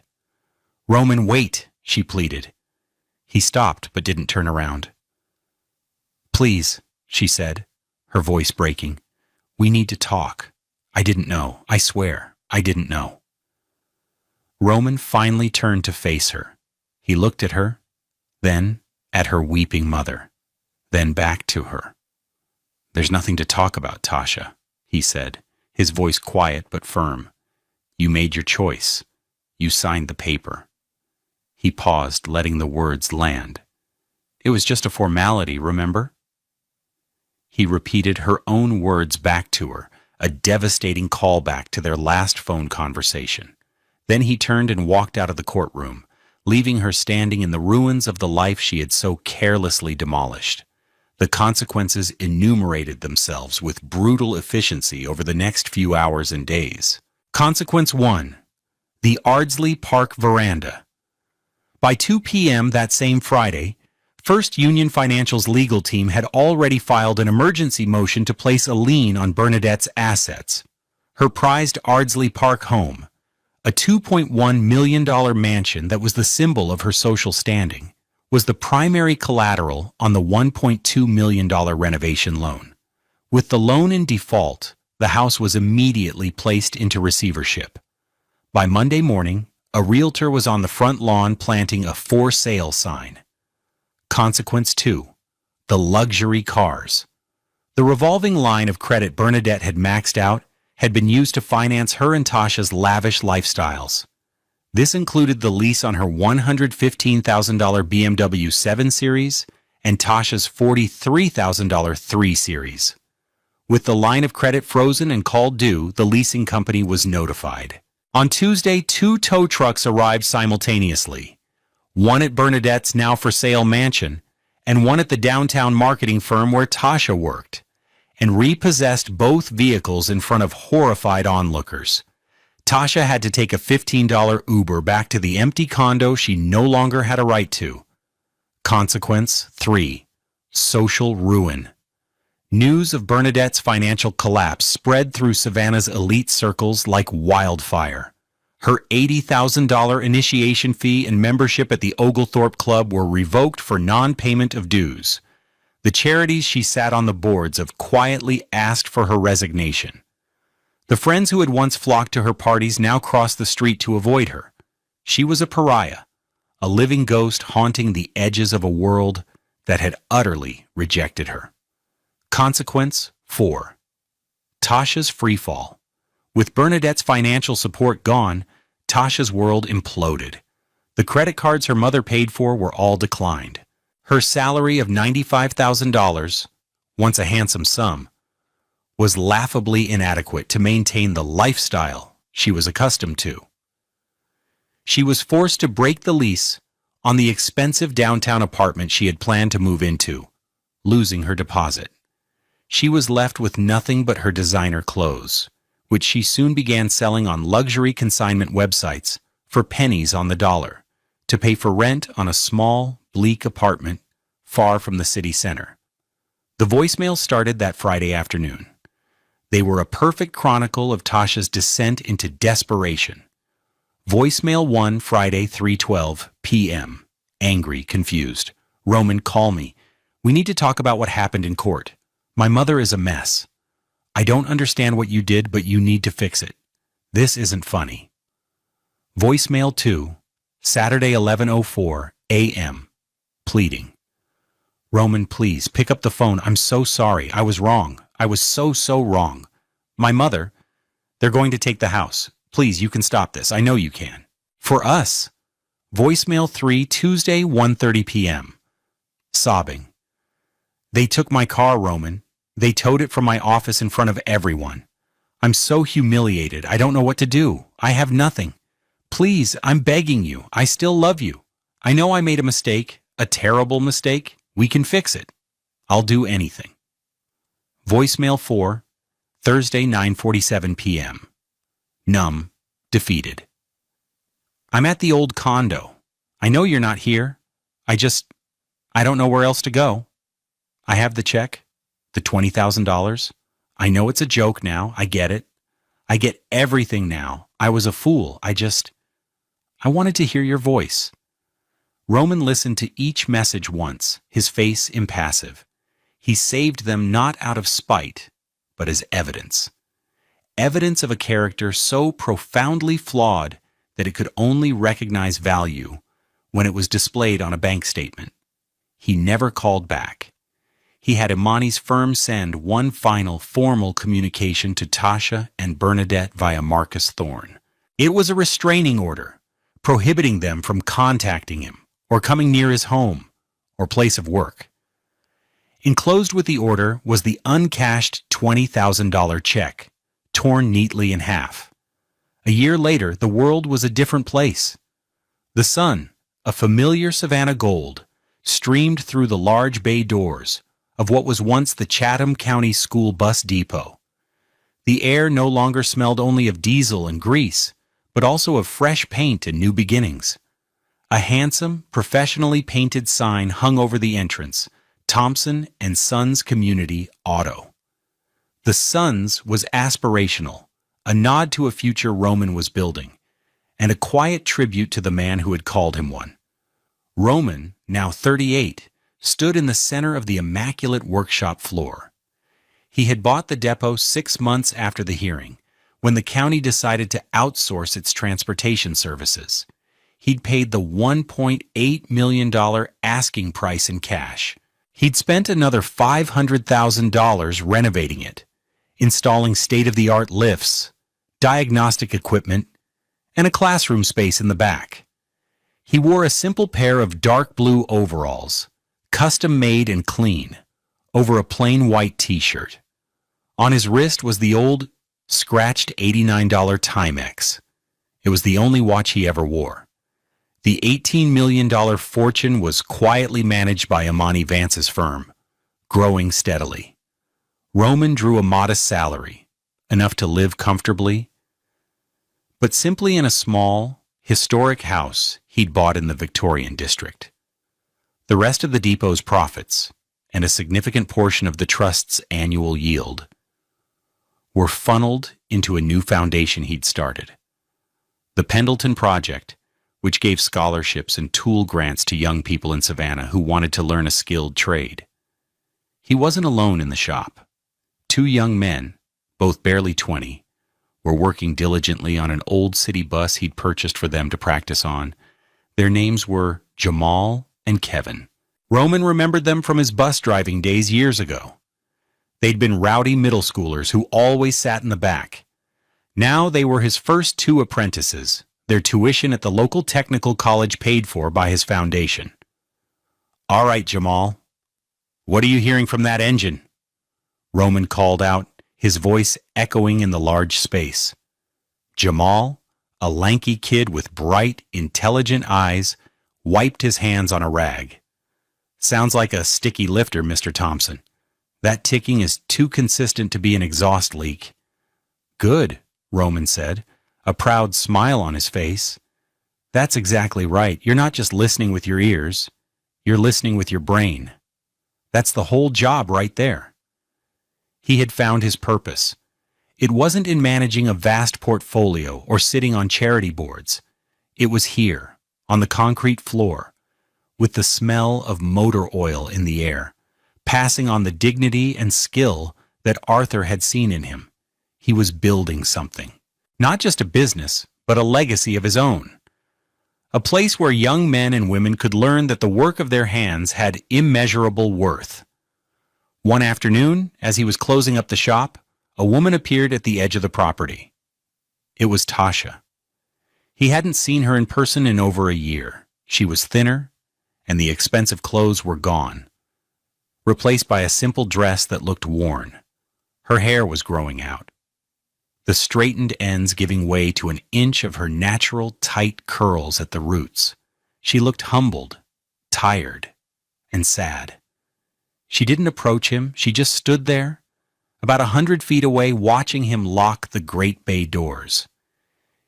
Roman, wait, she pleaded. He stopped but didn't turn around. Please, she said, her voice breaking. We need to talk. I didn't know. I swear, I didn't know. Roman finally turned to face her. He looked at her, then at her weeping mother, then back to her. There's nothing to talk about, Tasha, he said, his voice quiet but firm. You made your choice. You signed the paper. He paused, letting the words land. It was just a formality, remember? He repeated her own words back to her, a devastating callback to their last phone conversation. Then he turned and walked out of the courtroom, leaving her standing in the ruins of the life she had so carelessly demolished. The consequences enumerated themselves with brutal efficiency over the next few hours and days. Consequence 1. The Ardsley Park Veranda. By 2 p.m. that same Friday, First Union Financial's legal team had already filed an emergency motion to place a lien on Bernadette's assets. Her prized Ardsley Park home, a $2.1 million mansion that was the symbol of her social standing, was the primary collateral on the $1.2 million renovation loan. With the loan in default, the house was immediately placed into receivership. By Monday morning, a realtor was on the front lawn planting a for sale sign. Consequence 2. The luxury cars. The revolving line of credit Bernadette had maxed out had been used to finance her and Tasha's lavish lifestyles. This included the lease on her $115,000 BMW 7 Series and Tasha's $43,000 3 Series. With the line of credit frozen and called due, the leasing company was notified. On Tuesday, 2 tow trucks arrived simultaneously. One at Bernadette's now-for-sale mansion, and one at the downtown marketing firm where Tasha worked, and repossessed both vehicles in front of horrified onlookers. Tasha had to take a $15 Uber back to the empty condo she no longer had a right to. Consequence 3. Social ruin. News of Bernadette's financial collapse spread through Savannah's elite circles like wildfire. Her $80,000 initiation fee and membership at the Oglethorpe Club were revoked for non-payment of dues. The charities she sat on the boards of quietly asked for her resignation. The friends who had once flocked to her parties now crossed the street to avoid her. She was a pariah, a living ghost haunting the edges of a world that had utterly rejected her. Consequence 4. Tasha's freefall. With Bernadette's financial support gone, Tasha's world imploded. The credit cards her mother paid for were all declined. Her salary of $95,000, once a handsome sum, was laughably inadequate to maintain the lifestyle she was accustomed to. She was forced to break the lease on the expensive downtown apartment she had planned to move into, losing her deposit. She was left with nothing but her designer clothes, which she soon began selling on luxury consignment websites for pennies on the dollar, to pay for rent on a small, bleak apartment far from the city center. The voicemails started that Friday afternoon. They were a perfect chronicle of Tasha's descent into desperation. Voicemail 1, Friday, 3:12 p.m. Angry, confused. Roman, call me. We need to talk about what happened in court. My mother is a mess. I don't understand what you did, but you need to fix it. This isn't funny. Voicemail 2, Saturday, 11:04 a.m. Pleading. Roman, please, pick up the phone. I'm so sorry. I was wrong. I was so wrong. My mother, they're going to take the house. Please, you can stop this. I know you can. For us. Voicemail 3, Tuesday, 1:30 p.m. Sobbing. They took my car, Roman. They towed it from my office in front of everyone. I'm so humiliated. I don't know what to do. I have nothing. Please, I'm begging you. I still love you. I know I made a mistake, a terrible mistake. We can fix it. I'll do anything. Voicemail 4, Thursday, 9:47 p.m. Numb, defeated. I'm at the old condo. I know you're not here. I don't know where else to go. I have the check, the $20,000. I know it's a joke now. I get it. I get everything now. I was a fool. I wanted to hear your voice." Roman listened to each message once, his face impassive. He saved them not out of spite, but as evidence. Evidence of a character so profoundly flawed that it could only recognize value when it was displayed on a bank statement. He never called back. He had Imani's firm send one final formal communication to Tasha and Bernadette via Marcus Thorne. It was a restraining order, prohibiting them from contacting him or coming near his home or place of work. Enclosed with the order was the uncashed $20,000 check, torn neatly in half. A year later, the world was a different place. The sun, a familiar Savannah gold, streamed through the large bay doors of what was once the Chatham County School Bus Depot. The air no longer smelled only of diesel and grease, but also of fresh paint and new beginnings. A handsome, professionally painted sign hung over the entrance, Thompson and Sons Community Auto. The Sons was aspirational, a nod to a future Roman was building, and a quiet tribute to the man who had called him one. Roman, now 38, stood in the center of the immaculate workshop floor. He had bought the depot 6 months after the hearing, when the county decided to outsource its transportation services. He'd paid the $1.8 million asking price in cash. He'd spent another $500,000 renovating it, installing state-of-the-art lifts, diagnostic equipment, and a classroom space in the back. He wore a simple pair of dark blue overalls, custom-made and clean, over a plain white t-shirt. On his wrist was the old, scratched $89 Timex. It was the only watch he ever wore. The $18 million fortune was quietly managed by Imani Vance's firm, growing steadily. Roman drew a modest salary, enough to live comfortably, but simply in a small, historic house he'd bought in the Victorian district. The rest of the depot's profits, and a significant portion of the trust's annual yield, were funneled into a new foundation he'd started. The Pendleton Project, which gave scholarships and tool grants to young people in Savannah who wanted to learn a skilled trade. He wasn't alone in the shop. 2 young men, both barely 20, were working diligently on an old city bus he'd purchased for them to practice on. Their names were Jamal and Kevin. Roman remembered them from his bus driving days years ago. They'd been rowdy middle schoolers who always sat in the back. Now they were his first 2 apprentices, their tuition at the local technical college paid for by his foundation. "All right, Jamal. What are you hearing from that engine?" Roman called out, his voice echoing in the large space. Jamal, a lanky kid with bright, intelligent eyes, wiped his hands on a rag. "Sounds like a sticky lifter, Mr. Thompson. That ticking is too consistent to be an exhaust leak." "Good," Roman said, a proud smile on his face. "That's exactly right. You're not just listening with your ears. You're listening with your brain. That's the whole job right there." He had found his purpose. It wasn't in managing a vast portfolio or sitting on charity boards. It was here, on the concrete floor, with the smell of motor oil in the air, passing on the dignity and skill that Arthur had seen in him. He was building something. Not just a business, but a legacy of his own. A place where young men and women could learn that the work of their hands had immeasurable worth. One afternoon, as he was closing up the shop, a woman appeared at the edge of the property. It was Tasha. He hadn't seen her in person in over a year. She was thinner, and the expensive clothes were gone, replaced by a simple dress that looked worn. Her hair was growing out, the straightened ends giving way to an inch of her natural, tight curls at the roots. She looked humbled, tired, and sad. She didn't approach him. She just stood there, about 100 feet away, watching him lock the great bay doors.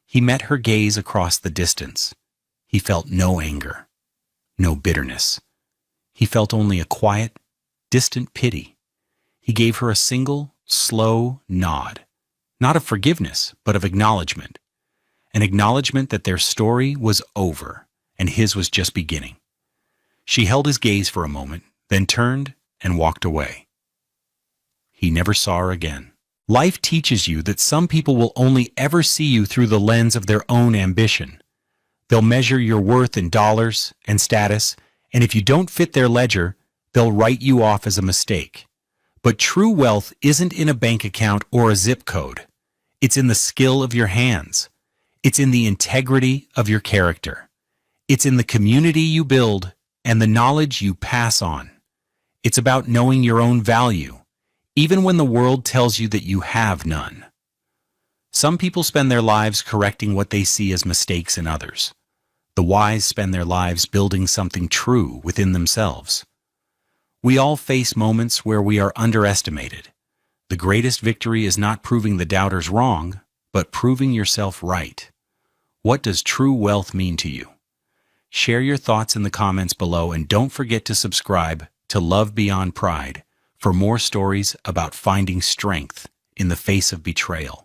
He met her gaze across the distance. He felt no anger, no bitterness. He felt only a quiet, distant pity. He gave her a single, slow nod. Not of forgiveness, but of acknowledgement. an acknowledgement that their story was over and his was just beginning. She held his gaze for a moment, then turned and walked away. He never saw her again. Life teaches you that some people will only ever see you through the lens of their own ambition. They'll measure your worth in dollars and status, and if you don't fit their ledger, they'll write you off as a mistake. But true wealth isn't in a bank account or a zip code. It's in the skill of your hands. It's in the integrity of your character. It's in the community you build and the knowledge you pass on. It's about knowing your own value, even when the world tells you that you have none. Some people spend their lives correcting what they see as mistakes in others. The wise spend their lives building something true within themselves. We all face moments where we are underestimated. The greatest victory is not proving the doubters wrong, but proving yourself right. What does true wealth mean to you? Share your thoughts in the comments below, and don't forget to subscribe to Love Beyond Pride for more stories about finding strength in the face of betrayal.